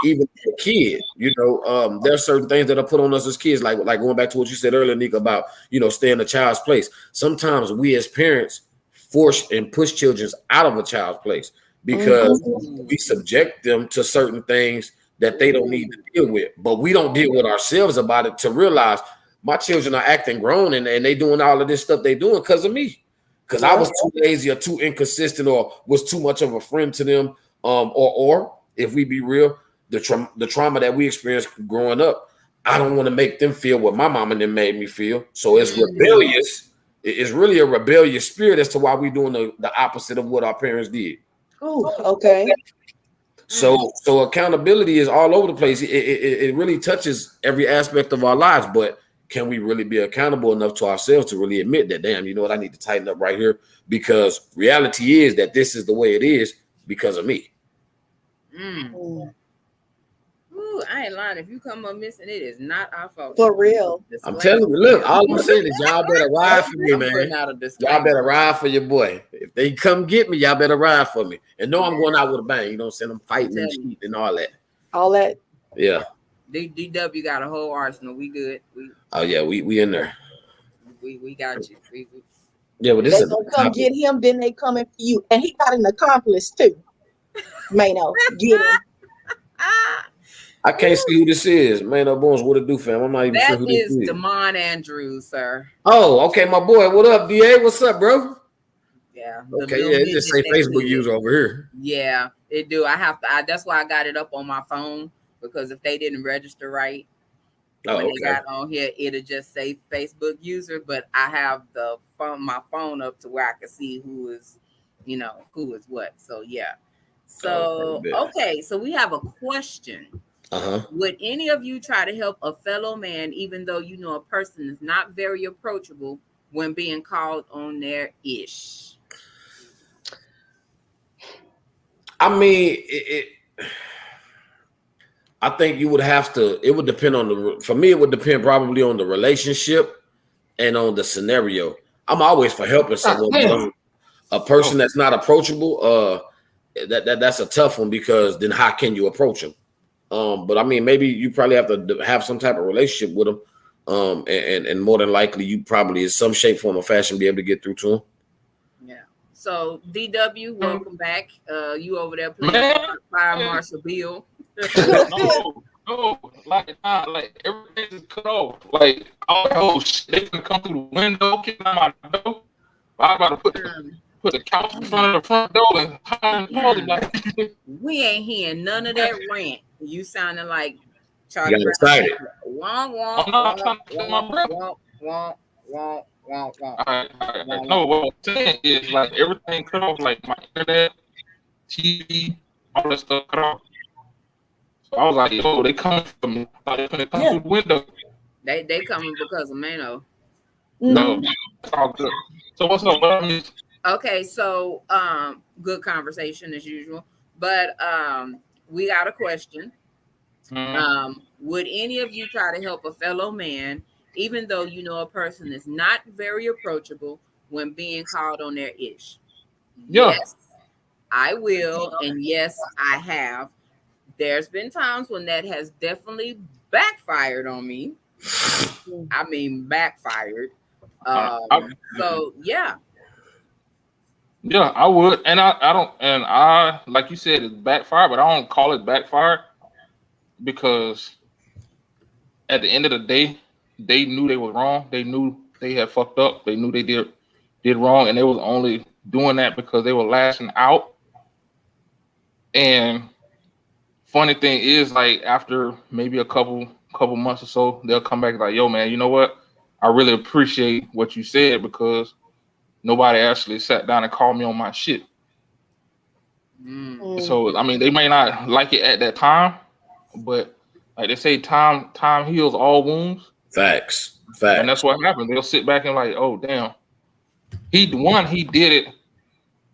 even a kid, you know, there are certain things that are put on us as kids, like going back to what you said earlier, Nick, about, you know, stay in a child's place. Sometimes we as parents force and push children out of a child's place because we subject them to certain things that they don't need to deal with, but we don't deal with ourselves about it to realize my children are acting grown and they doing all of this stuff they doing because of me, because I was too lazy or too inconsistent or was too much of a friend to them, or if we be real, the trauma that we experienced growing up, I don't want to make them feel what my mom and them made me feel. So it's rebellious. It's really a rebellious spirit as to why we're doing the opposite of what our parents did. Oh, okay. So accountability is all over the place. It really touches every aspect of our lives, but can we really be accountable enough to ourselves to really admit that, damn, you know what, I need to tighten up right here because reality is that this is the way it is because of me. Ooh, I ain't lying. If you come up missing, it is not our fault. For real. I'm telling you, look, all I'm saying is y'all better ride for me, man. Y'all better ride for your boy. If they come get me, y'all better ride for me. And know I'm going out with a bang. You don't send them fighting and shit and all that. All that. Yeah. DW got a whole arsenal. We good. We in there. We got you. Yeah, but this they gonna come get him, then they coming for you. And he got an accomplice too. Mano, get him. I can't see who this is. Mano Bones, what it do, fam? I'm not even sure who this is. That is Damon Andrews, sir. Oh, okay, my boy. What up, DA? What's up, bro? Yeah. Okay, yeah, it just say Facebook user over here. Yeah, it do. That's why I got it up on my phone, because if they didn't register right when they got on here, it'll just say Facebook user. But I have my phone up to where I can see who is what. So yeah. So okay, so we have a question. Would any of you try to help a fellow man, even though you know a person is not very approachable when being called on their ish? I mean, I think you would have to. It would depend on for me, it would depend probably on the relationship and on the scenario. I'm always for helping someone. A person that's not approachable, that's a tough one because then how can you approach them? But I mean, maybe you probably have to have some type of relationship with them, and more than likely, you probably in some shape, form, or fashion be able to get through to them. Yeah. So DW, welcome back. You over there playing Fire Marshal Bill? No, like nah, like everything is cut off. Like oh shit, they gonna come through the window, kick down my door. I'm about to Um, put the couch in front of the front door and pause it mm, like we ain't hearing none of that rant. You sounding like You Charlie got Brown. excited. Womp womp I'm not womp trying to tell my womp brother. womp womp womp womp womp All right. womp No, womp. what I'm saying is like everything cut off, like my internet, TV, all that stuff cut off. So I was like, yo, they coming for me. I thought they gonna come Yeah. through the window. They coming because of Mano. No, Mhm. it's all good. So what's up? What I mean, Okay, so good conversation as usual. But we got a question. Would any of you try to help a fellow man, even though you know a person is not very approachable when being called on their ish? yeah. Yes, I will, and yes, I have. There's been times when that has definitely backfired on me. I mean, backfired. I, So yeah. yeah, I would, and I don't, and I like you said, it's backfire, but I don't call it backfire because at the end of the day, they knew they was wrong. They knew they had fucked up. They knew they did wrong, and they was only doing that because they were lashing out. And funny thing is, like after maybe a couple months or so, they'll come back like, "Yo, man, you know what? I really appreciate what you said because nobody actually sat down and called me on my shit." Mm. So I mean, they may not like it at that time, but like they say, time heals all wounds, Facts. and that's Facts. what happened. They'll sit back and like, oh damn, he did it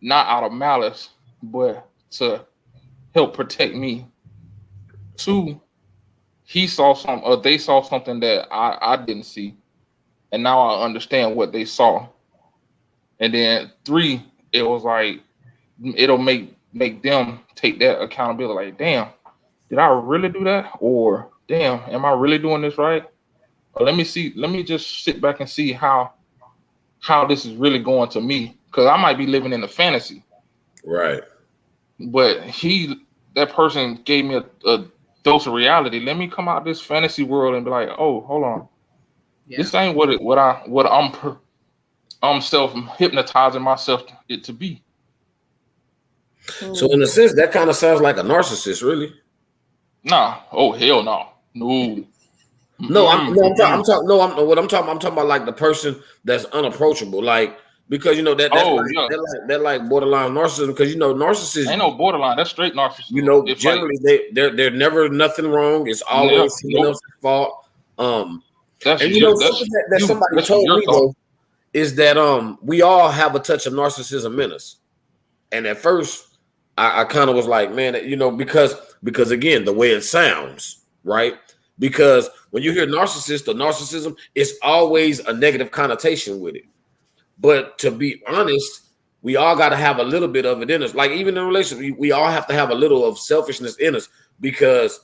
not out of malice, but to help protect me. Two, they saw something that I didn't see, and now I understand what they saw. And then three, it was like it'll make them take that accountability. Like, damn, did I really do that? Or damn, am I really doing this right? Or let me see, let me just sit back and see how this is really going to me. Because I might be living in a fantasy. Right. But that person gave me a dose of reality. Let me come out this fantasy world and be like, oh, hold on. Yeah. This ain't I'm self hypnotizing myself it to be. So in a sense, that kind of sounds like a narcissist, really. Nah. Oh hell no. No. No, I'm no, I'm Mm-mm. talking. No, I'm what I'm talking. I'm talking about like the person that's unapproachable, like because you know Oh yeah. that like borderline narcissism. Because you know narcissists, Ain't no borderline. That's straight you narcissism. know, If like generally they're never nothing wrong. It's yeah, always someone nope. else's fault. Um, That's and you your know something that somebody told your me thought. though is that we all have a touch of narcissism in us. And at first, I kind of was like, man, you know, because again, the way it sounds, right? Because when you hear narcissist or narcissism, it's always a negative connotation with it. But to be honest, we all got to have a little bit of it in us. Like even in a relationship, we all have to have a little of selfishness in us because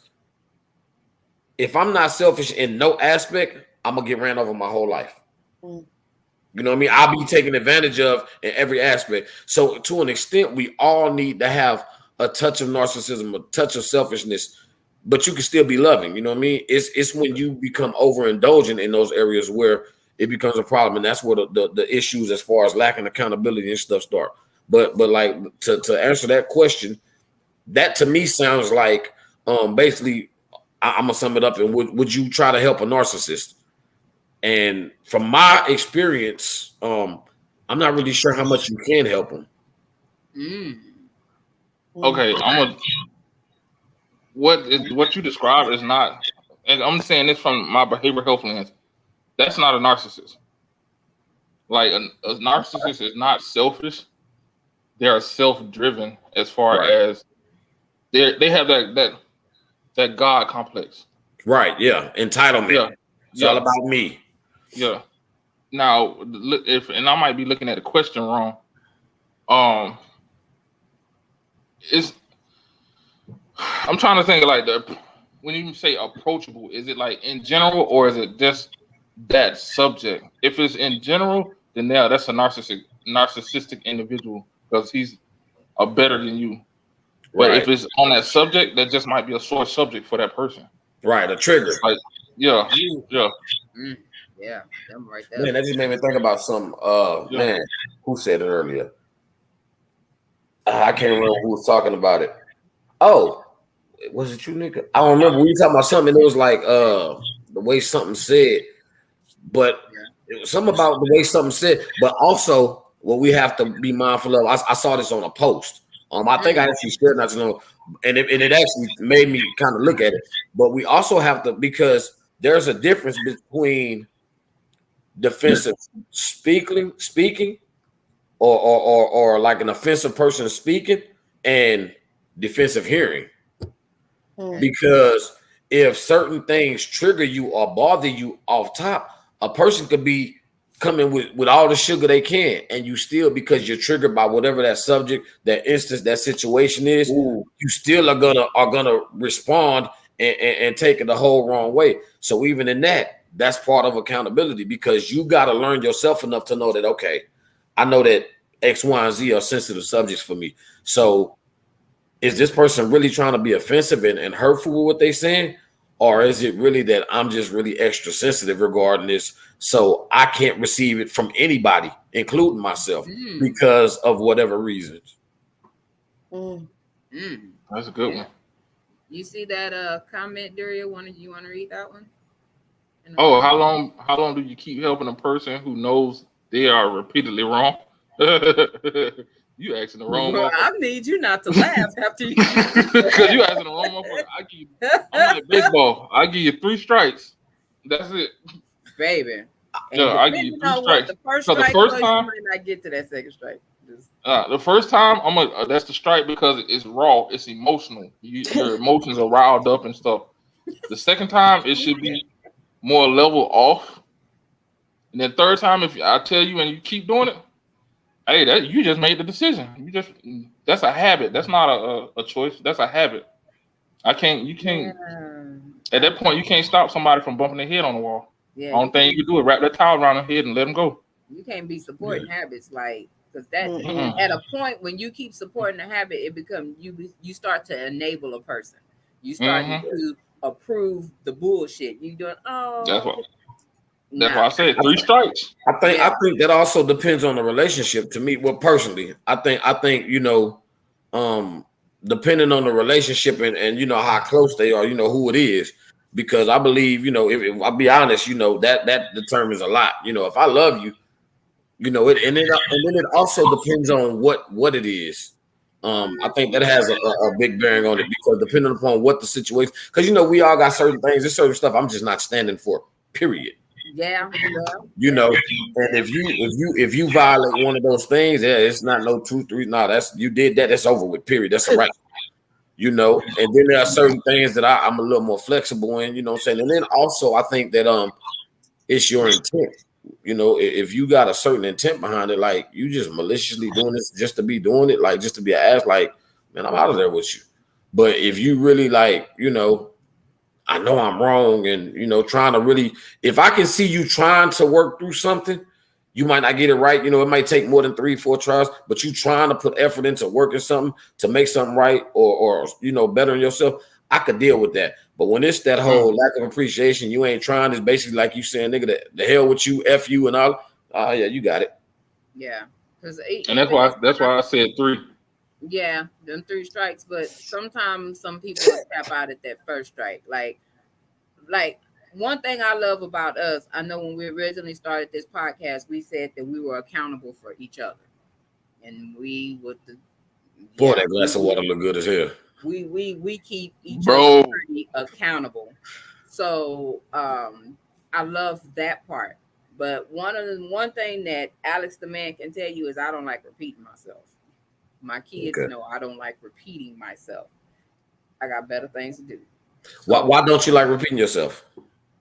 if I'm not selfish in no aspect, I'm gonna get ran over my whole life. You know what I mean? I'll be taken advantage of in every aspect. So to an extent, we all need to have a touch of narcissism, a touch of selfishness, but you can still be loving. You know what I mean? It's when you become overindulgent in those areas where it becomes a problem, and that's where the issues as far as lacking accountability and stuff start. But like to answer that question, that to me sounds like basically I'm gonna sum it up. And would you try to help a narcissist? And from my experience, I'm not really sure how much you can help them. Mm. Okay, what you described is not, and I'm saying this from my behavioral health lens. That's not a narcissist. Like a narcissist is not selfish. They are self-driven as far Right. as they have that God complex. Right. Yeah. Entitlement. Yeah, It's all yeah, about me. yeah. Now, if and I might be looking at the question wrong. Um, it's I'm trying to think like when you say approachable, is it like in general or is it just that subject? If it's in general, then yeah, that's a narcissistic individual because he's better than you. But if Right. it's on that subject, that just might be a sore subject for that person. Right, a trigger. Like, yeah. Yeah, them right there. Man, that just made me think about some. Man, who said it earlier? I can't remember who was talking about it. Oh, was it you, nigga? I don't remember. We were talking about something. It was like the way something said, but it was something about the way something said. But also, what we have to be mindful of. I saw this on a post. I think I actually shared not to know, and it actually made me kind of look at it. But we also have to, because there's a difference between defensive speaking or like an offensive person speaking and defensive hearing. Because if certain things trigger you or bother you off top, a person could be coming with all the sugar they can, and you still, because you're triggered by whatever that subject, that instance, that situation is, you still are gonna respond and take it the whole wrong way. So even in that, that's part of accountability, because you got to learn yourself enough to know that, okay, I know that X, Y, and Z are sensitive subjects for me. So is this person really trying to be offensive and hurtful with what they're saying? Or is it really that I'm just really extra sensitive regarding this, so I can't receive it from anybody, including myself, because of whatever reasons? That's a good one. You see that comment, Daria? You want to read that one? Oh, how long do you keep helping a person who knows they are repeatedly wrong? You asking the wrong motherfucker. I need you not to laugh after you. Because you asking the wrong motherfucker. I'm like baseball. I give you 3 strikes. That's it. Baby. Yeah, I give you 3 strikes. The first strike, the first time, you might not get to that second strike. The first time, that's the strike, because it's raw, it's emotional. Your emotions are riled up and stuff. The second time, it should be more level off. And then third time, if I tell you and you keep doing it, hey, that you just made the decision. That's a habit. That's not a choice. That's a habit. You can't. At that point, you can't stop somebody from bumping their head on the wall. Yeah. Only thing you can do is wrap that towel around their head and let them go. You can't be supporting habits, like, because that at a point when you keep supporting a habit, it becomes you start to enable a person. You start to approve the bullshit. You doing That's why I said 3 strikes. I think that also depends on the relationship. To me, well, personally, I think depending on the relationship and how close they are, who it is, because I believe, if I'll be honest, that determines a lot. If I love you, it, and then it also depends on what it is. I think that has a big bearing on it, because depending upon what the situation, because we all got certain things, there's certain stuff I'm just not standing for, period. Yeah. And if you violate one of those things, it's not no 2, 3. No, you did that. That's over with. Period. That's a right. And then there are certain things that I'm a little more flexible in. What I'm saying. And then also I think that it's your intent. If you got a certain intent behind it, like you just maliciously doing this just to be doing it, like just to be an ass, like, man, I'm out of there with you. But if you really I know I'm wrong, and trying to really, if I can see you trying to work through something, you might not get it right. It might take more than 3, 4 tries, but you trying to put effort into working something to make something right, or bettering yourself, I could deal with that. But when it's that whole lack of appreciation, you ain't trying, it's basically like you saying, nigga, the hell with you, F you and all. Yeah, you got it. Yeah. And that's why I said 3. Yeah, them 3 strikes, but sometimes some people tap out at that first strike. Like one thing I love about us, I know when we originally started this podcast, we said that we were accountable for each other, and we would. That glass of water look good as hell. We keep each other pretty accountable, so I love that part. But one thing that Alex the man can tell you is I don't like repeating myself. My kids know I don't like repeating myself. I got better things to do. So, why don't you like repeating yourself?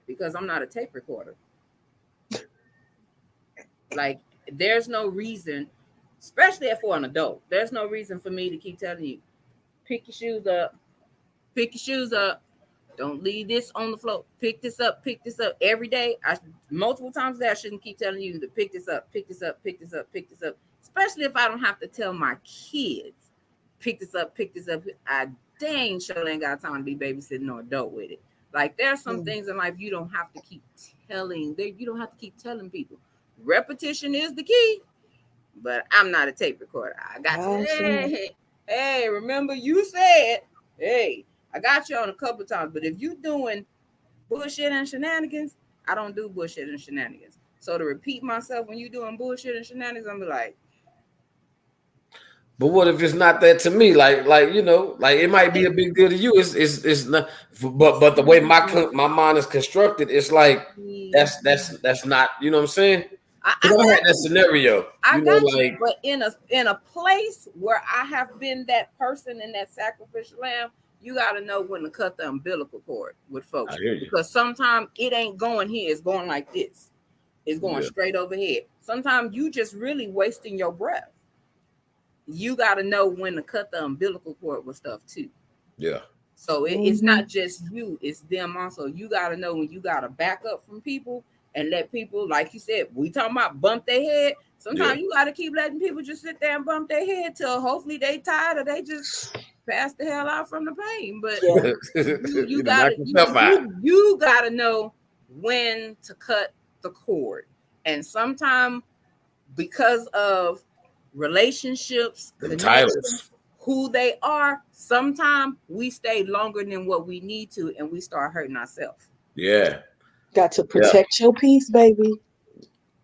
Because I'm not a tape recorder. Like, there's no reason, especially for an adult, there's no reason for me to keep telling you, pick your shoes up. Pick your shoes up. Don't leave this on the floor. Pick this up every day. Multiple times a day, I shouldn't keep telling you to pick this up, pick this up, pick this up, pick this up. Especially if I don't have to tell my kids, pick this up, pick this up. I dang sure ain't got time to be babysitting no adult with it. Like there's some things in life you don't have to keep telling. You don't have to keep telling people. Repetition is the key. But I'm not a tape recorder. I got to. Hey, remember you said, hey, I got you on a couple times. But if you doing bullshit and shenanigans, I don't do bullshit and shenanigans. So to repeat myself when you doing bullshit and shenanigans, I'm be like. But what if it's not that to me? Like it might be a big deal to you. It's not. But the way my mind is constructed, it's like that's not. You know what I'm saying? I had that scenario. I got you, but in a place where I have been that person in that sacrificial lamb, you got to know when to cut the umbilical cord with folks, because sometimes it ain't going here; it's going like this. It's going straight overhead. Sometimes you just really wasting your breath. You got to know when to cut the umbilical cord with stuff too. Yeah. So it's not just you; it's them also. You got to know when you got to back up from people. And let people, like you said, we talking about bump their head. Sometimes you got to keep letting people just sit there and bump their head till hopefully they tired or they just pass the hell out from the pain. But you got to know when to cut the cord. And sometimes because of relationships, connections, who they are, sometimes we stay longer than what we need to, and we start hurting ourselves. Yeah. Got to protect your peace, baby.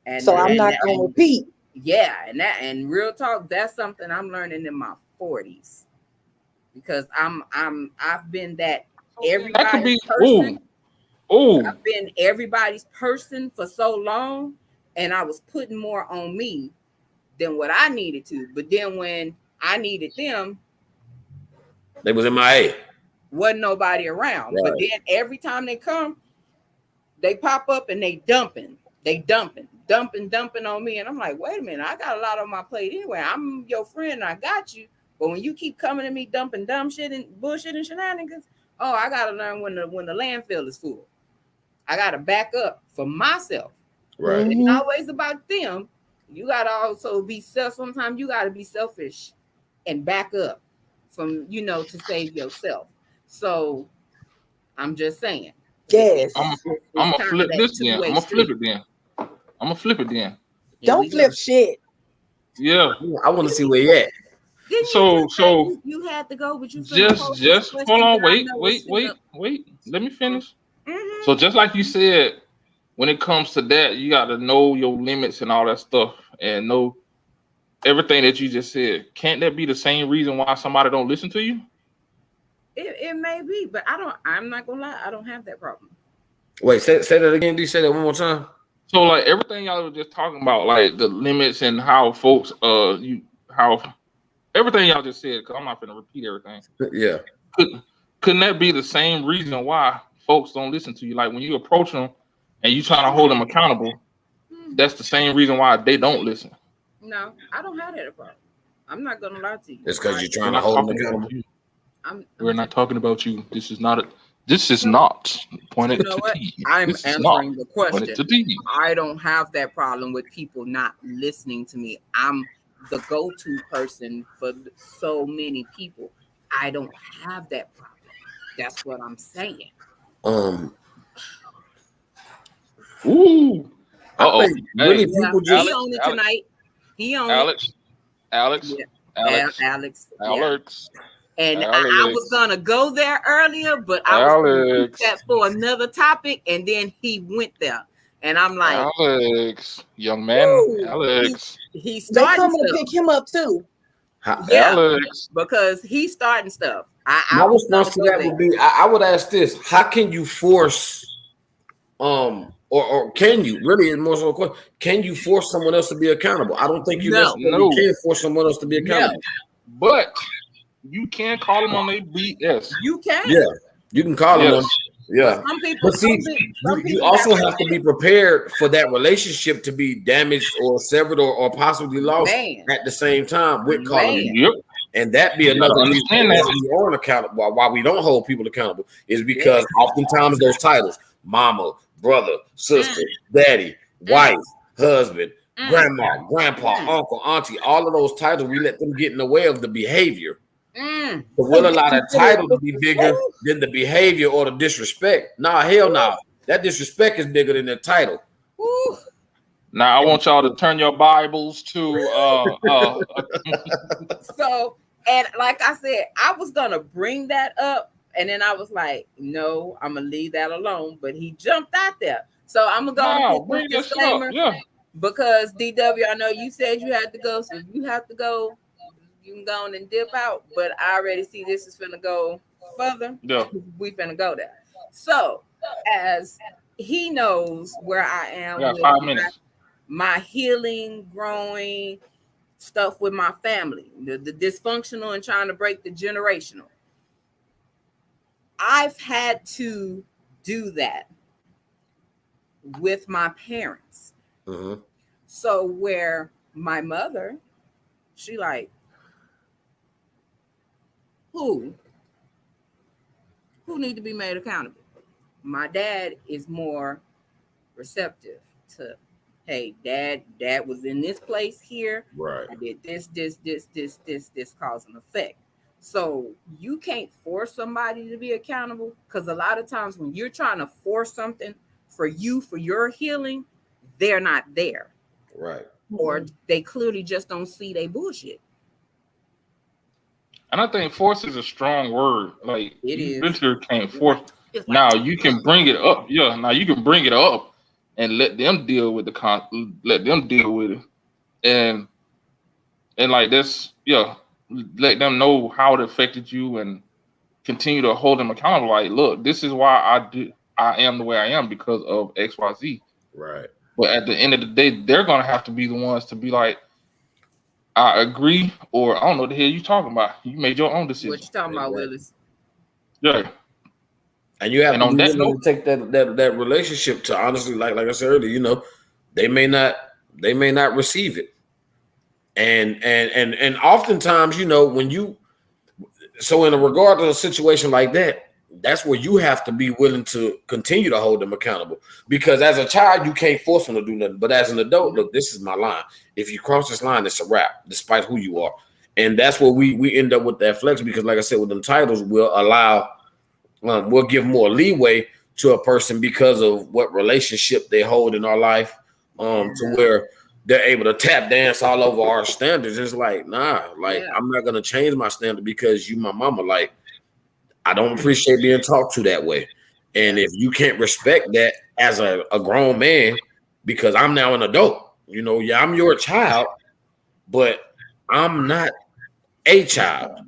And so I'm not gonna repeat. Yeah, and real talk, that's something I'm learning in my 40s, because I've been that everybody's person. I've been everybody's person for so long, and I was putting more on me than what I needed to. But then when I needed them, they was MIA. Wasn't nobody around. Right. But then every time they come, they pop up and they dumping on me. And I'm like, wait a minute, I got a lot on my plate anyway. I'm your friend, I got you. But when you keep coming to me dumping dumb shit and bullshit and shenanigans, I gotta learn when the landfill is full. I gotta back up for myself. Right. It's not always about them. You gotta also be sometimes you gotta be selfish and back up from to save yourself. So I'm just saying. Yes. I'm gonna flip this then. I'm gonna flip it then. Don't flip shit. Yeah. I want to see where you at. So you had to go, but you just hold on, wait. Let me finish. Mm-hmm. So just like you said, when it comes to that, you got to know your limits and all that stuff, and know everything that you just said. Can't that be the same reason why somebody don't listen to you? It may be, but I'm not gonna lie, I don't have that problem. Wait, say that again. Do you say that one more time? So like everything y'all were just talking about, like the limits and how folks how everything y'all just said, because I'm not gonna repeat everything. Yeah. Couldn't that be the same reason why folks don't listen to you? Like when you approach them and you trying to hold them accountable, that's the same reason why they don't listen. No, I don't have that problem. I'm not gonna lie to you. It's because you're trying to hold them accountable. We're not talking about you. This is not pointed to T. I'm answering the question. I don't have that problem with people not listening to me. I'm the go-to person for so many people. I don't have that problem. That's what I'm saying. Ooh. Really, people just he owned it tonight. He owned Alex. And I was gonna go there earlier, but I was gonna keep that for another topic, and then he went there, and I'm like, Alex, young man, Alex. He's starting. They come to pick him up too. Alex, because he's starting stuff. My response to that would be, I would ask this: how can you force, or can you really? More so, a question: can you force someone else to be accountable? I don't think you necessarily can force someone else to be accountable. But you can call them on their BS. You can. Yeah, you can call them on. Yeah. Some people, you also have to be prepared for that relationship to be damaged or severed or possibly lost at the same time with calling them. Yep. And that be another reason we aren't accountable. Why we don't hold people accountable is because oftentimes those titles, mama, brother, sister, daddy, wife, husband, grandma, grandpa, uncle, auntie, all of those titles, we let them get in the way of the behavior. But will allow that title to be bigger than the behavior or the disrespect. Nah, hell no. Nah. That disrespect is bigger than the title. Woo. Now I want y'all to turn your Bibles to So, and like I said, I was gonna bring that up, and then I was like, no, I'm gonna leave that alone. But he jumped out there, so I'm gonna no, put bring this that shit up. disclaimer Yeah. because DW, I know you said you had to go, so if you have to go, you can go on and dip out. But I already see this is finna go further. Yeah. We finna go there. So, as he knows where I am Yeah, with 5 minutes. my healing, growing stuff with my family, the dysfunctional and trying to break the generational. I've had to do that with my parents. Mm-hmm. So where my mother, she like, who need to be made accountable? My dad is more receptive to, hey, dad was in this place here. Right. I did this cause and effect. So you can't force somebody to be accountable, because a lot of times when you're trying to force something for you, for your healing, they're not there. Right. Or they clearly just don't see they bullshit. And I think force is a strong word. Like It you is. literally can't force. It's like, Now you can bring it up. Yeah. Now you can bring it up and let them deal with let them deal with it. And like this, yeah, let them know how it affected you and continue to hold them accountable. Like, look, this is why I am the way I am because of XYZ. Right. But at the end of the day, they're gonna have to be the ones to be like, I agree, or I don't know what the hell you talking about. You made your own decision. what you talking about, Willis? Yeah. And you have And to on be that willing note, to take that relationship to, honestly, like I said earlier, you know, they may not receive it. And oftentimes, you know, when you, so in a regard to a situation like that, that's where you have to be willing to continue to hold them accountable. Because as a child, you can't force them to do nothing. But as an adult, look, this is my line. If you cross this line, it's a wrap, despite who you are. And that's where we end up with that flex, because like I said, with them titles, we'll give more leeway to a person because of what relationship they hold in our life, to where they're able to tap dance all over our standards. It's like, nah, like I'm not gonna change my standard because you my mama. Like, I don't appreciate being talked to that way. And if you can't respect that as a grown man, because I'm now an adult, you know, yeah, I'm your child, but I'm not a child.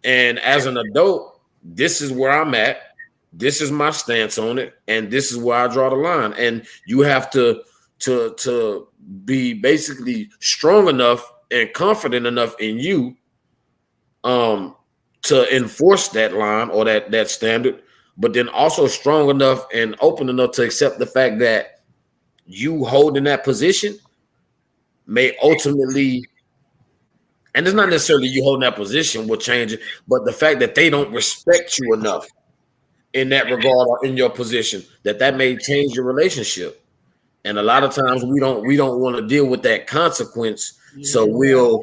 And as an adult, this is where I'm at. This is my stance on it, and this is where I draw the line. And you have to be basically strong enough and confident enough in you, to enforce that line or that standard, but then also strong enough and open enough to accept the fact that you holding that position may ultimately, and it's not necessarily you holding that position will change it, but the fact that they don't respect you enough in that regard or in your position, that may change your relationship. And a lot of times we don't want to deal with that consequence. So we'll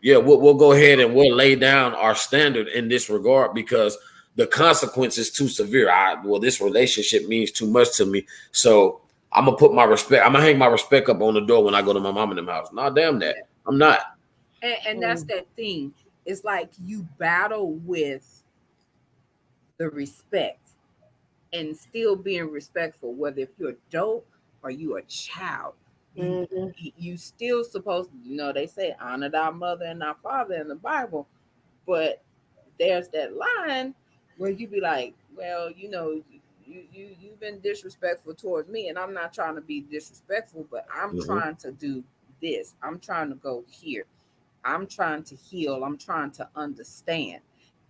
go ahead and we'll lay down our standard in this regard because the consequence is too severe. This relationship means too much to me. So I'm gonna put my respect, I'm gonna hang my respect up on the door when I go to my mom and them house. Nah, damn that. I'm not. And that's that thing. It's like you battle with the respect and still being respectful, whether if you're adult or you a child. You still supposed to, you know, they say honor thy mother and thy father in the Bible, but there's that line where you be like, well, you know, you've been disrespectful towards me, and I'm not trying to be disrespectful, but I'm trying to do this. I'm trying to go here. I'm trying to heal. I'm trying to understand.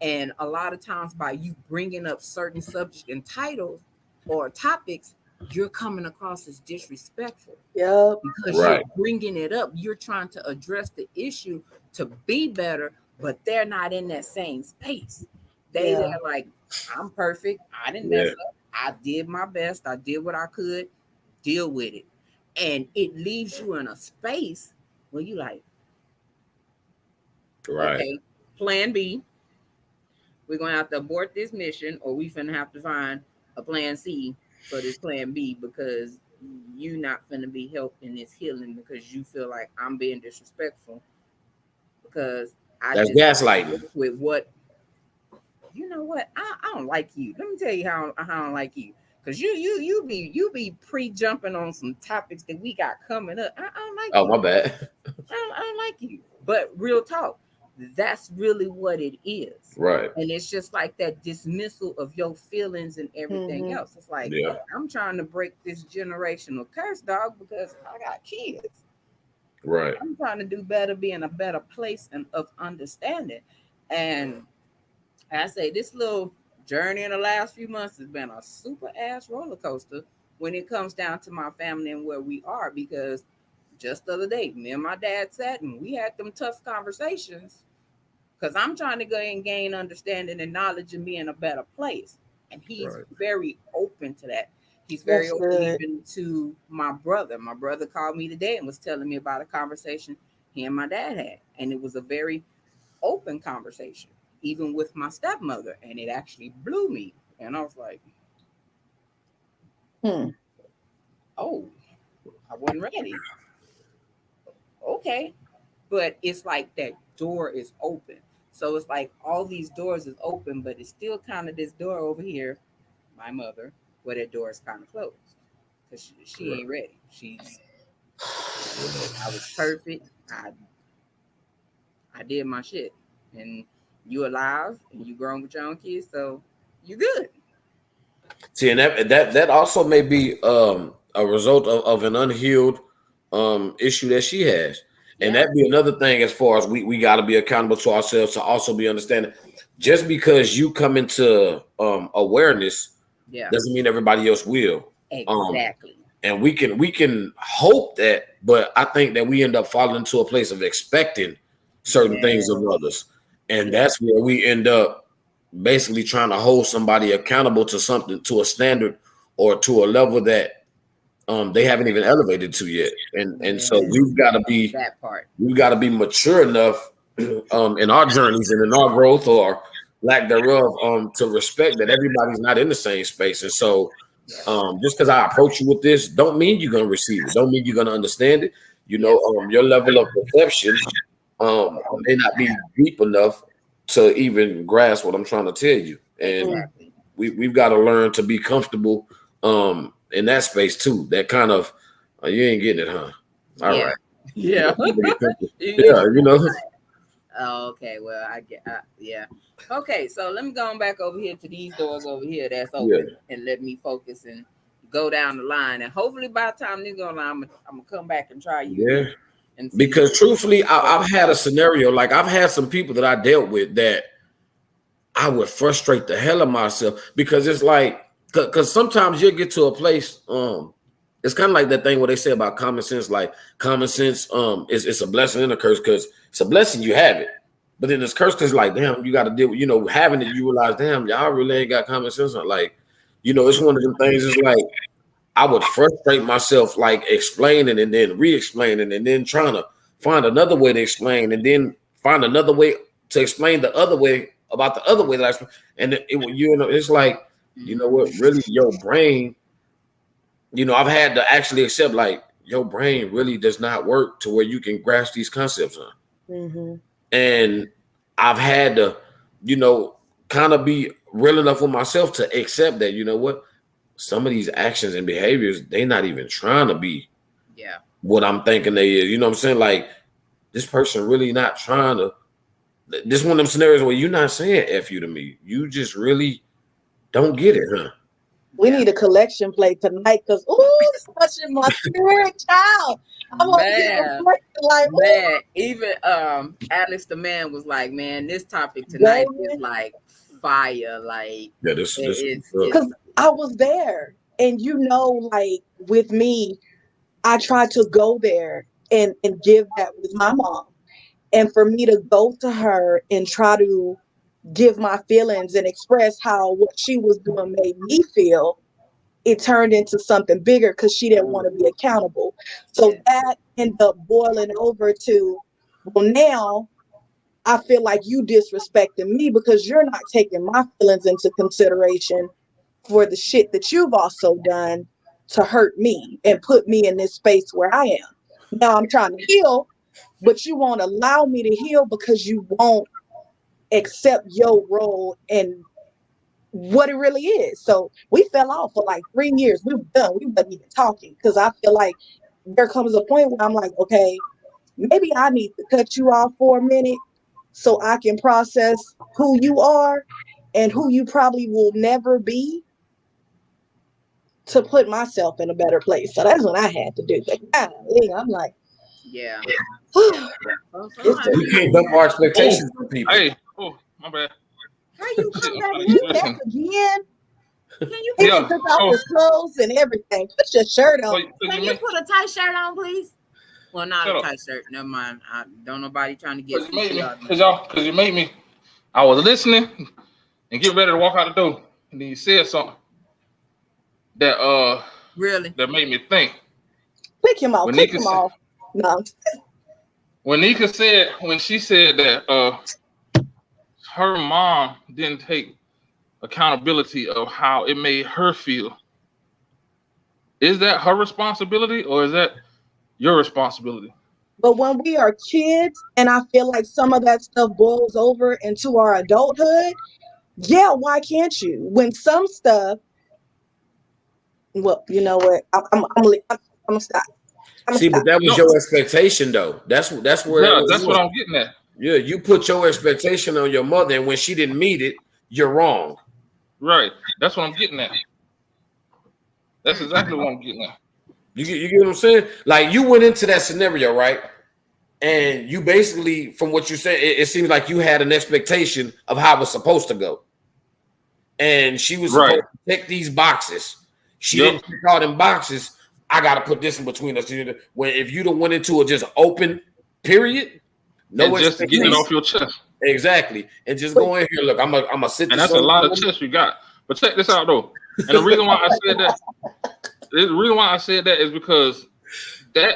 And a lot of times by you bringing up certain subjects and titles or topics, you're coming across as disrespectful. Yep. Because you're bringing it up. You're trying to address the issue to be better, but they're not in that same space. They're like, I'm perfect. I didn't mess up. I did my best. I did what I could. Deal with it. And it leaves you in a space where you like, okay, plan B. We're gonna have to abort this mission, or we finna have to find a plan C for this plan B because you not finna be helped in this healing because you feel like I'm being disrespectful because I That's just gaslighting. with what you know what I don't like you. Let me tell you how I don't like you. Cause you be pre-jumping on some topics that we got coming up. I don't like Oh, you. my bad. I don't like you. But real talk, that's really what it is. Right. And it's just like that dismissal of your feelings and everything else. It's like, Yeah. I'm trying to break this generational curse, dog, because I got kids. Right. I'm trying to do better, be in a better place and of understanding. And I say this little journey in the last few months has been a super ass roller coaster when it comes down to my family and where we are because just the other day, me and my dad sat and we had them tough conversations because I'm trying to go and gain understanding and knowledge and be in a better place. And he's Right. very open to that. He's very That's open good. even to my brother. My brother called me today and was telling me about a conversation he and my dad had. And it was a very open conversation, even with my stepmother. And it actually blew me. And I was like, Hmm. oh, I wasn't ready. Okay. But it's like that door is open. So it's like all these doors is open, but it's still kind of this door over here, my mother, where that door is kind of closed because she Right. ain't ready. I was perfect. I did my shit, and you alive and you grown with your own kids, so you good. See, and that also may be a result of an unhealed issue that she has. And Yeah, that'd be another thing as far as we got to be accountable to ourselves to also be understanding. Just because you come into awareness yeah, doesn't mean everybody else will. Um, exactly. and we can hope that, but I think that we end up falling into a place of expecting certain Yeah, things of others, and yeah, that's where we end up basically trying to hold somebody accountable to something, to a standard or to a level that they haven't even elevated to yet. And so yeah. That part. we've got to be mature enough in our journeys and in our growth or lack thereof to respect that everybody's not in the same space. And so Yeah, just because I approach you with this, don't mean you're gonna receive it. Don't mean you're gonna understand it. You yeah, know, your level of perception may not be deep enough to even grasp what I'm trying to tell you. And exactly. we've got to learn to be comfortable in that space too. That kind of you ain't getting it, huh? All Yeah, right. yeah. Yeah, you know. Oh, okay, well, I get, yeah. Okay, so let me go on back over here to these doors over here that's Yeah. open and let me focus and go down the line. And hopefully by the time this go on, I'm gonna come back and try you Yeah. again and see. Because truthfully, I've had a scenario like I've had some people that I dealt with that I would frustrate the hell of myself because it's like because sometimes you'll get to a place it's kind of like that thing where they say about common sense, like common sense it's a blessing and a curse because it's a blessing you have it, but then it's curse because like damn you got to deal with having it, you realize damn y'all really ain't got common sense, like it's one of them things. It's like I would frustrate myself like explaining and then re-explaining and then trying to find another way to explain and then find another way to explain the other way about the other way that I explain. And it's like, you know what, really your brain, I've had to actually accept like your brain really does not work to where you can grasp these concepts on. Mm-hmm. And I've had to, you know, kind of be real enough with myself to accept that, what, some of these actions and behaviors, they not even trying to be Yeah, what I'm thinking they is. You know what I'm saying? Like this person really not trying to. This one of them scenarios where you're not saying "f you" to me. You just really don't get it, huh? We yeah, need a collection plate tonight because it's touching my spirit, child. I'm over here man. reflecting like, Man, even Alex the man was like, man, this topic tonight is baby, like fire. Like Yeah, this. it's because I was there, and like with me, I tried to go there and give that with my mom, and for me to go to her and try to give my feelings and express how what she was doing made me feel, it turned into something bigger because she didn't want to be accountable. So yeah, that ended up boiling over to, well, now I feel like you disrespecting me because you're not taking my feelings into consideration for the shit that you've also done to hurt me and put me in this space where I am. Now I'm trying to heal, but you won't allow me to heal because you won't accept your role and what it really is. So we fell off for like 3 years. We were done. We wasn't even talking because I feel like there comes a point where I'm like, okay, maybe I need to cut you off for a minute so I can process who you are and who you probably will never be to put myself in a better place. So that's what I had to do. But golly, I'm like, Yeah. it's just, We can't dump our expectations on people. Hey, oh, my bad. How you Shit, come back I'm with funny. that? back again. Can you He Yeah, took off so- his clothes and everything. Put your shirt So, on. so can you you make, put a tight shirt on, please? Well, not Shut a up. tight shirt. Never mind. I don't nobody trying to get cause you made me, CPR. cause you made me. I was listening and get ready to walk out the door, and then you said something that Really? that made me think. Pick him off. When Pick Nika him said, off. No. when she said that her mom didn't take accountability of how it made her feel. Is that her responsibility or is that your responsibility? But when we are kids, and I feel like some of that stuff boils over into our adulthood, yeah, why can't you? When some stuff, well, you know what? I'm gonna stop. I'm gonna See, but stop. that was No, your expectation, though. That's where that yeah, was. that's what I'm getting at. Yeah, you put your expectation on your mother, and when she didn't meet it, you're wrong. Right, that's what I'm getting at. That's exactly what I'm getting at. You get what I'm saying? Like you went into that scenario, right? And you basically, from what you said, it seems like you had an expectation of how it was supposed to go. And she was Right. supposed to tick these boxes. She Yep. didn't tick all them boxes. I gotta put this in between us. When if you'd have went into a just open period, no And just to get it expectation. off your chest. Exactly. And just go in here. Look, I'm gonna sit And this that's a on lot you. of chest you got. But check this out though. And the reason why I said that is because that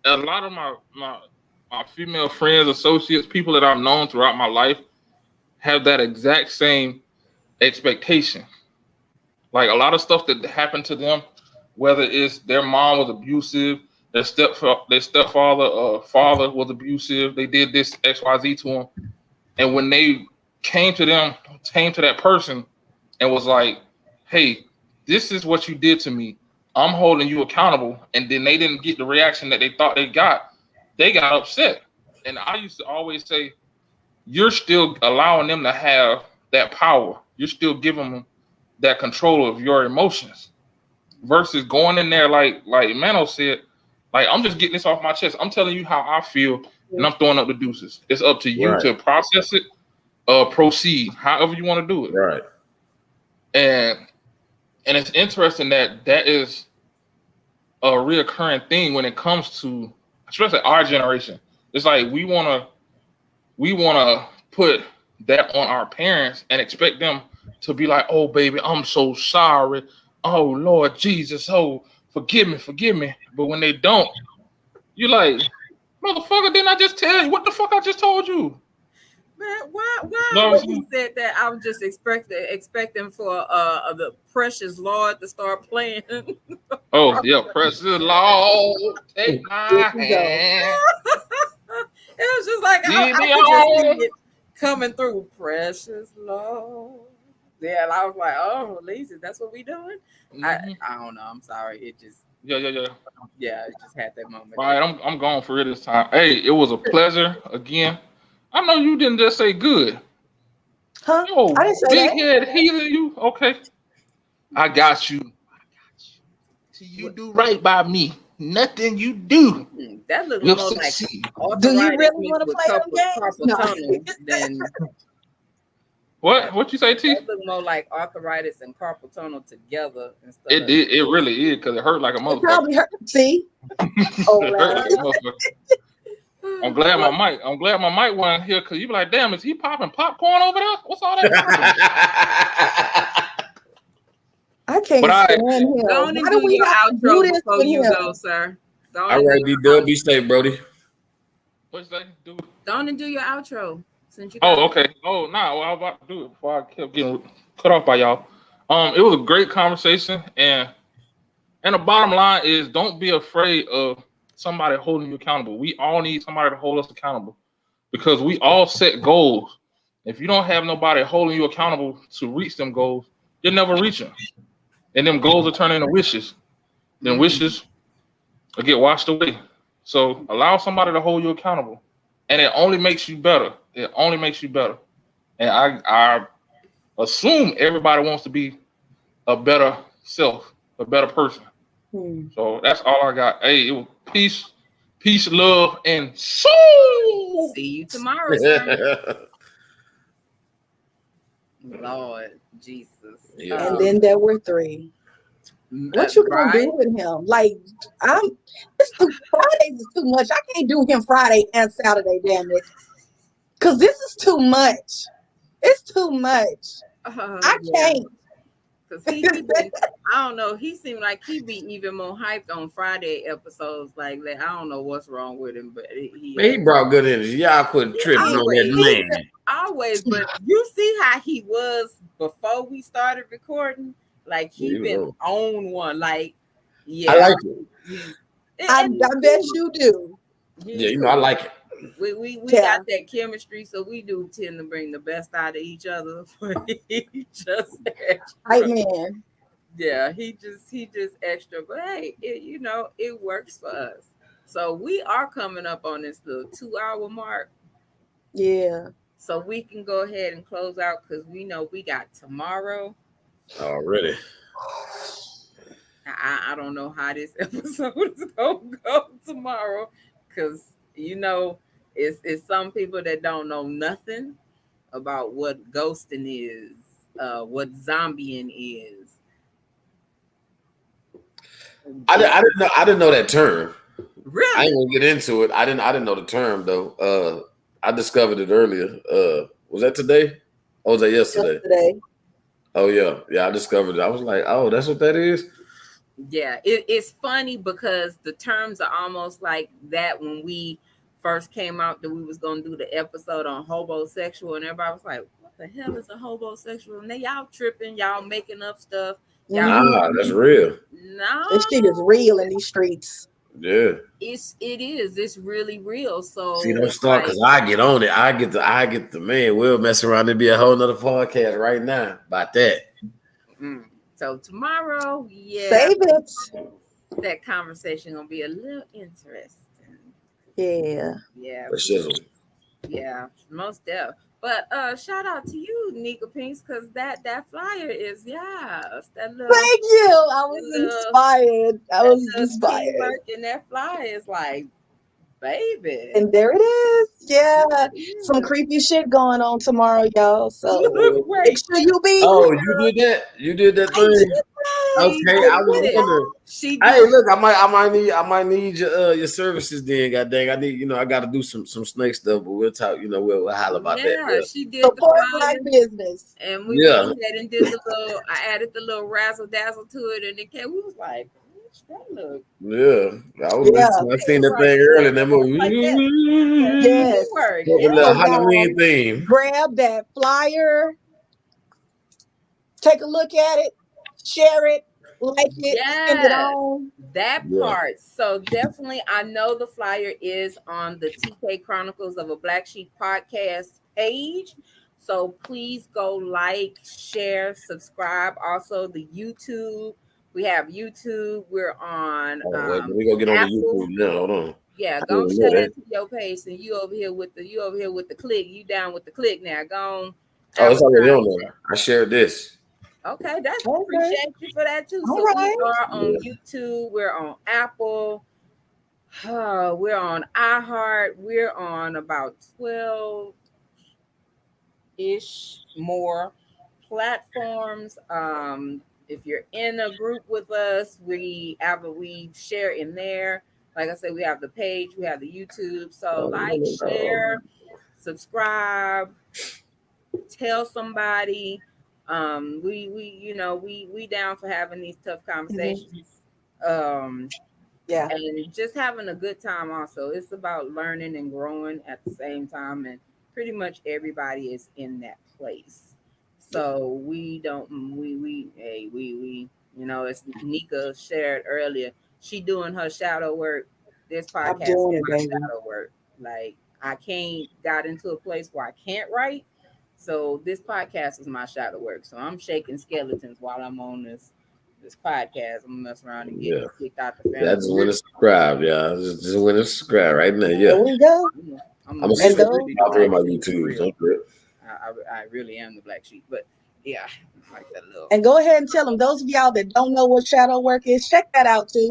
a lot of my female friends, associates, people that I've known throughout my life have that exact same expectation. Like a lot of stuff that happened to them, whether it's their mom was abusive, their stepfather or father was abusive, they did this XYZ to them. And when they came to that person and was like, hey, this is what you did to me. I'm holding you accountable. And then they didn't get the reaction that they thought they got upset. And I used to always say, you're still allowing them to have that power. You're still giving them that control of your emotions versus going in there like Mano said, like, I'm just getting this off my chest. I'm telling you how I feel and I'm throwing up the deuces. It's up to you to process it, proceed, however you want to do it. Right. And it's interesting that is a reoccurring thing when it comes to, especially our generation. It's like we wanna put that on our parents and expect them to be like, oh baby, I'm so sorry. Oh Lord Jesus, oh forgive me. But when they don't, you're like, motherfucker, didn't I just tell you what the fuck I just told you? Man, why No, when you said that, I was just expecting for the precious Lord to start playing. oh yeah, precious Lord, take my hand. It was just like I could just see it coming through, precious Lord. Yeah, and I was like, oh, Lisa, that's what we doing? Mm-hmm. I don't know. I'm sorry. It just Yeah. it just had that moment. All right, I'm going for it this time. Hey, it was a pleasure again. I know you didn't just say good. Huh? Yo, I didn't say big that. head healing you. Okay. I got you. Till you do right by me. Nothing you do. That looks Will more like succeed. Do you arthritis really mixed want to with play them games? No. carpal tunnel than What you say, T? that look more like arthritis and carpal tunnel together instead It of did. It really is because it hurt like a It motherfucker. probably hurt. See? Oh, It hurt like a motherfucker. I'm glad my mic wasn't here because you be like, damn, is he popping popcorn over there? What's all that? I can't But stand him. Go on and Why do do we your have to do outro this before with you him? go, sir. Go on All and right, do D your Dub, be safe, Brody. What's that, dude? Go on and do your outro since you got. Oh, okay. Oh, nah. Well, I was about to do it before I kept getting cut off by y'all. It was a great conversation, and the bottom line is, don't be afraid of somebody holding you accountable. We all need somebody to hold us accountable because we all set goals. If you don't have nobody holding you accountable to reach them goals, you'll never reach them, and them goals will turn into wishes. Then wishes will get washed away. So allow somebody to hold you accountable, and it only makes you better. It only makes you better. And I assume everybody wants to be a better self, a better person. So that's all I got. Hey, it was peace, love, and soul. See you tomorrow, Saint. Lord Jesus. Yeah. And then there were 3. What you gonna do with him? Like, Fridays is too much. I can't do him Friday and Saturday, damn it. Cause this is too much. It's too much. I can't. Cause he been, I don't know. He seemed like he be even more hyped on Friday episodes like that. I don't know what's wrong with him, but he brought good energy. Y'all quit tripping on that man. Always, but you see how he was before we started recording. Like he been on one. Like, yeah, I like it. I bet you do. Yeah, I like it. We got that chemistry, so we do tend to bring the best out of each other. He just extra. Right, man. Yeah, he just extra, but hey, it works for us. So we are coming up on this little 2-hour mark. Yeah. So we can go ahead and close out because we know we got tomorrow. Already. I don't know how this episode is gonna go tomorrow because it's some people that don't know nothing about what ghosting is, what zombieing is. I didn't know that term. Really? I ain't gonna get into it. I didn't know the term though. I discovered it earlier. Was that today? Or was that yesterday? Oh yeah. I discovered it. I was like, oh, that's what that is. Yeah, it's funny because the terms are almost like that when we first came out that we was gonna do the episode on hobosexual, and everybody was like, "What the hell is a hobosexual?" And y'all tripping, y'all making up stuff. Nah, that's real. No, this shit is real in these streets. Yeah, it is. It's really real. So see, don't start because I get on it. I get the man. We'll mess around and be a whole nother podcast right now about that. So tomorrow, save it. That conversation gonna be a little interesting. Yeah. Yeah, most deaf. But shout out to you, Nika Pinks, because that flyer is that little. Thank you. I was inspired. And that flyer is like, baby. And there it is. Yeah. Some creepy shit going on tomorrow, y'all. So make sure you be. Oh, you did that? You did that thing? Okay, I was wondering. Hey, look, I might need your services then. God dang, I need, I got to do some snake stuff, but we'll talk. We'll holler about that. Yeah, she did support Black business, and we went ahead and did the little. I added the little razzle dazzle to it, and it came. We was like, that look. Yeah, I seen that thing earlier in that movie. Yes, a little Halloween theme. Grab that flyer, take a look at it, share it, like it, send it on. That part. So definitely, I know the flyer is on the TK Chronicles of a Black Sheep podcast page. So please go like, share, subscribe. Also, the YouTube. We have YouTube. We're on. We gonna get on the YouTube now. Hold on. Yeah, go share that to your page, and you over here with the click. You down with the click now? Go on. Oh, it's already on there. I shared this. Okay, appreciate you for that too. So we are on YouTube. We're on Apple. We're on iHeart. We're on about 12-ish more platforms. If you're in a group with us, we share in there. Like I said, we have the page, we have the YouTube. So share, subscribe, tell somebody. We down for having these tough conversations. And just having a good time also. It's about learning and growing at the same time and pretty much everybody is in that place. So we don't we hey we as Nika shared earlier, she doing her shadow work. This I'm podcast is doing it, my baby. shadow work. Like I can't got into a place where I can't write. So this podcast is my shadow work. So I'm shaking skeletons while I'm on this podcast. I'm gonna mess around and get Yeah. kicked out the family. That's when it's subscribe, yeah. Just when it's subscribe right now, There yeah. we go. I'm I'm gonna see And really, some those really the out there on black my sheep for YouTube. real. Don't trip. I really am the black sheep. But yeah, like that little. and go ahead and tell them, those of y'all that don't know what shadow work is, check that out too.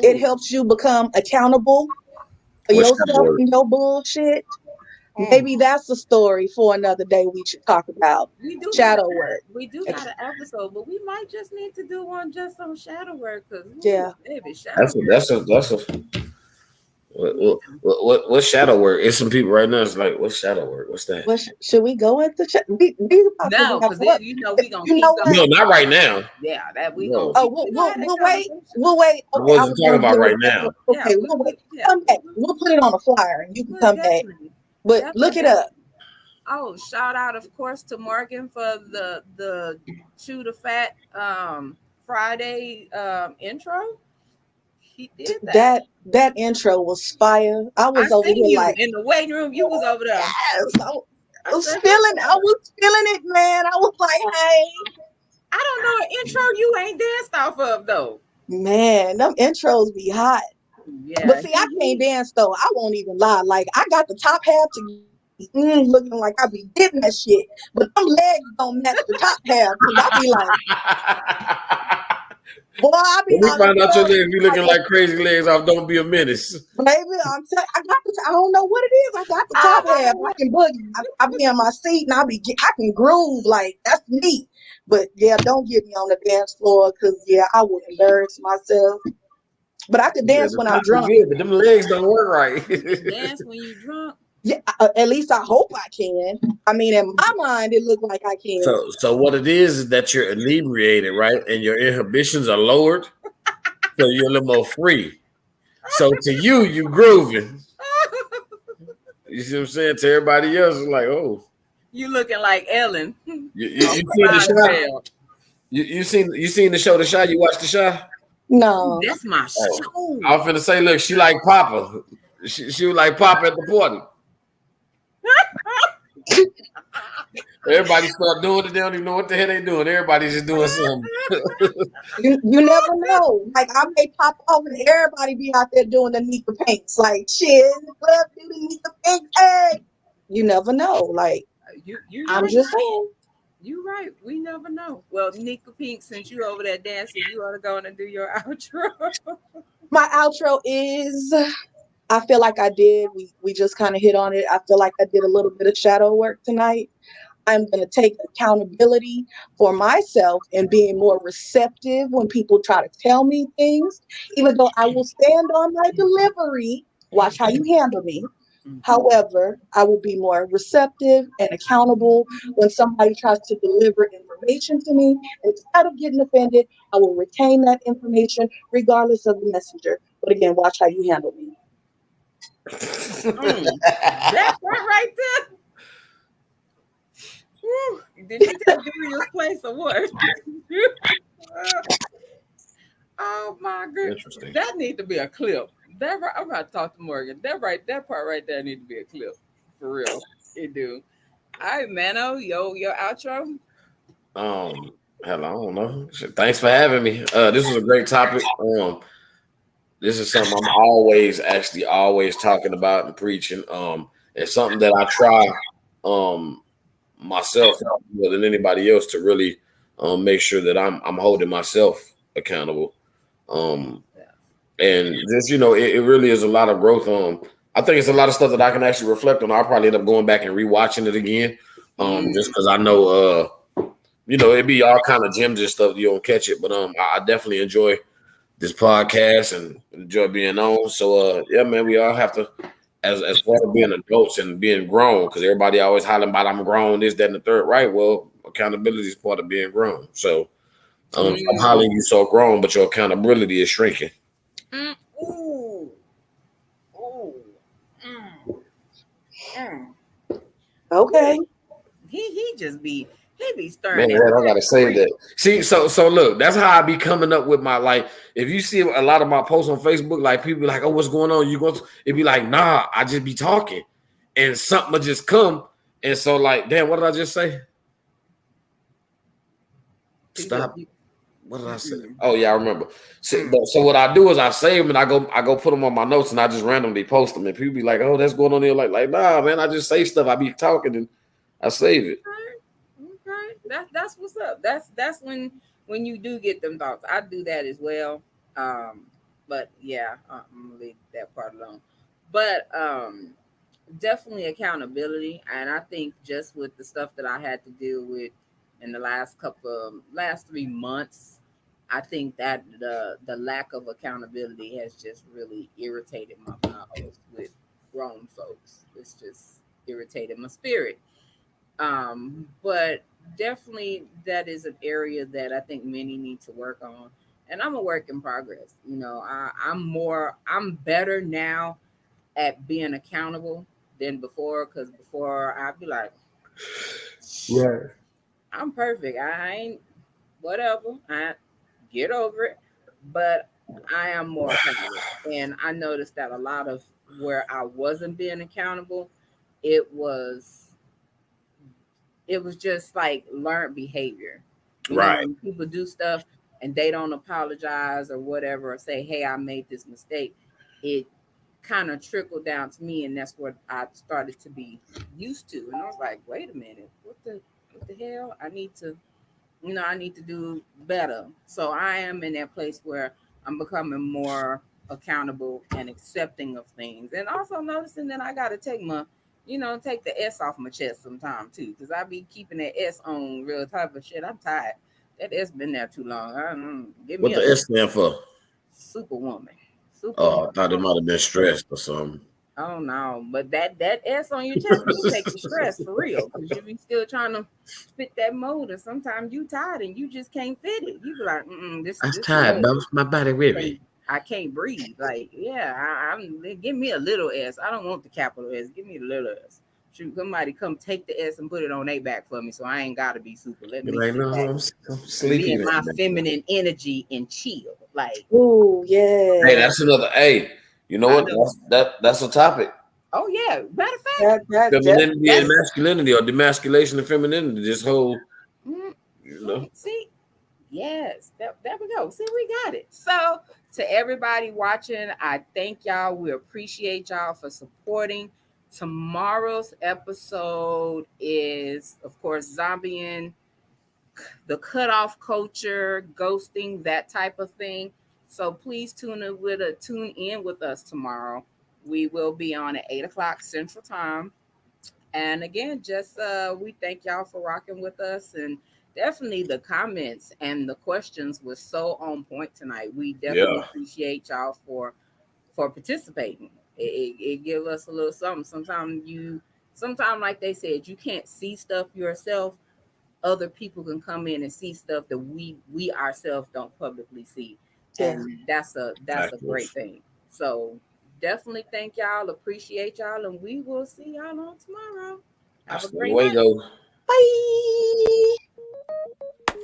It Ooh, helps you become accountable for What shadow yourself work? and your bullshit. mm. Maybe that's a story for another day we should talk about. we do got a, Shadow work. we do got an episode, but we might just need to do one just on shadow work because Yeah. baby, shadow That's a work. that's a what shadow work? It's some people right now. It's like, what shadow work? What's that? What should we go into? We about to No, wrap because up. we gonna You keep know what? No, going. not right now. Yeah, that we gonna No, Oh, keep. We gonna have that we'll wait. conversation. We'll wait. I Okay, I wasn't was talking going to about get right ready. now. Yeah, Okay, we'll wait. yeah, Come back. We'll put it on a flyer and you can come back. definitely, But look it definitely. up. Oh, shout out, of course, to Morgan for the Chew the Fat Friday intro. He did that. That intro was fire. I I was over seen here you like, in the waiting room. You was over there. yes. I I was said, "Who feeling. I that?" was feeling it, man. I was like, hey, I don't know an intro you ain't danced off of though. man, them intros be hot. But Yeah, see, I can't dance though. I won't even lie. Like I got the top half together, looking like I be getting that shit. But them legs don't match the top half because I be like, boy, I be When we on the find out your floor legs, you like, looking like crazy legs off. Don't be a menace. baby, I got I don't know what it is. I got the top half. I can boogie. I be in my seat and I can groove like that's me. But yeah, don't get me on the dance floor because yeah, I would embarrass myself. But I could Yeah, dance the when I'm top is drunk. good, but them legs don't work right. you can dance when you drunk. Yeah, at least I hope I can. I mean, in my mind, it looked like I can. So what it is that you're inebriated, right? And your inhibitions are lowered, so you're a little more free. So to you, you grooving. You see what I'm saying? To everybody else, it's like, oh, You looking like Ellen. you Off seen the of shot? Seinfeld. You seen the show The Shot? You watched The Shot? Ooh, No. that's my Oh, show. I was finna say, look, she like Papa. She was like Papa at the party. Everybody start doing it. They don't even know what the hell they doing. Everybody's just doing something. You never know. Like I may pop off and everybody be out there doing the Nika Pinks. Like shit in the club, do the Nika Pinks. Hey, you never know. Like You I'm right. just saying. You right. We never know. Well, Nika Pink, since you over there dancing, you ought to go and do your outro. My outro is. I feel like I did. We just kind of hit on it. I feel like I did a little bit of shadow work tonight. I'm going to take accountability for myself and being more receptive when people try to tell me things, even though I will stand on my delivery. Watch how you handle me. However, I will be more receptive and accountable when somebody tries to deliver information to me. Instead of getting offended, I will retain that information regardless of the messenger. But again, watch how you handle me. That part right there. Whew. Did you take Julia's place or what? Oh my goodness. Interesting. That need to be a clip. That right, I'm about to talk to Morgan. That part right there need to be a clip. For real. It do. All right, Mano, your outro. Hell, I don't know. Thanks for having me. This was a great topic. This is something I'm always talking about and preaching. It's something that I try myself more than anybody else to really make sure that I'm holding myself accountable. And just it really is a lot of growth. I think it's a lot of stuff that I can actually reflect on. I'll probably end up going back and rewatching it again. Just because I know it'd be all kind of gems and stuff. You don't catch it, but I definitely enjoy this podcast and enjoy being on. So yeah, man, we all have to, as far as being adults and being grown, because everybody always hollering about I'm grown, this, that, and the third. Right? Well, accountability is part of being grown. So I'm hollering you so grown, but your accountability is shrinking. Ooh. Ooh. Mm. Okay. He just be stirring Man, that I pot gotta for say real. that. See, so look, that's how I be coming up with my like. If you see a lot of my posts on Facebook, like people be like, "Oh, what's going on?" You go, it be like, "Nah, I just be talking, and something will just come." And so, like, damn, what did I just say? You said, Stop. What did I say? mm-mm. Oh yeah, I remember. So what I do is I save them and I go put them on my notes and I just randomly post them. And people be like, "Oh, that's going on there." Like, nah, man, I just say stuff. I be talking and I save it. Okay, that's what's up. That's when you do get them thoughts. I do that as well. Um, but yeah, I'm gonna leave that part alone. But definitely accountability, and I think just with the stuff that I had to deal with in the last 3 months, I think that the lack of accountability has just really irritated my bowels with grown folks. It's just irritated my spirit. But definitely that is an area that I think many need to work on. And I'm a work in progress. I'm better now at being accountable than before, because before I'd be like, Right. I'm perfect. I ain't whatever. I get over it. But I am more accountable. And I noticed that a lot of where I wasn't being accountable, it was it was just like learned behavior. Right. When people do stuff and they don't apologize or whatever, or say, "Hey, I made this mistake," it kind of trickled down to me, and that's what I started to be used to. And I was like, "Wait a minute, what the hell? I need to do better." So I am in that place where I'm becoming more accountable and accepting of things, and also noticing that I got to take the S off my chest sometime too, because I be keeping that S on real type of shit. I'm tired. That S been there too long. Give What me a the S stand for? superwoman. Oh, I Superwoman. thought it might have been stressed or something. Oh no, but that S on your chest do take the stress for real, because you be still trying to fit that mold, and sometimes you tired and you just can't fit it. You be like, I'm this too tired, much. bro. My body weary. I can't breathe. Like, yeah, give me a little S. I don't want the capital S. Give me the little S. Shoot, somebody come take the S and put it on their back for me, so I ain't gotta be super. Let You're me like, sit no, back I'm and be sleepy in right my now. feminine energy and chill. Like, Ooh, Hey, yeah. that's another. Hey, you know I what? know. That's a topic. Oh yeah. Matter of fact, That Femininity and that's masculinity, or demasculation and femininity. This whole, mm, you know. see. Yes, there we go. See, we got it. So, to everybody watching, I thank y'all. We appreciate y'all for supporting. Tomorrow's episode is, of course, zombieing, the cutoff culture, ghosting, that type of thing. So please tune in with us tomorrow. We will be on at 8 o'clock Central Time. And again, just we thank y'all for rocking with us, and definitely the comments and the questions were so on point tonight. We definitely Yeah. appreciate y'all for participating. It give us a little something. Sometimes like they said, you can't see stuff yourself. Other people can come in and see stuff that we ourselves don't publicly see, yeah. and that's a great Factors. thing. So definitely thank y'all, appreciate y'all, and we will see y'all on tomorrow. Have a Hasta great night. luego. Bye.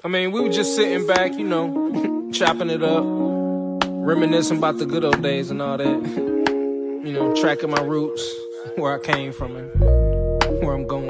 I mean, we were just sitting back, chopping it up, reminiscing about the good old days and all that. Tracking my roots, where I came from and where I'm going.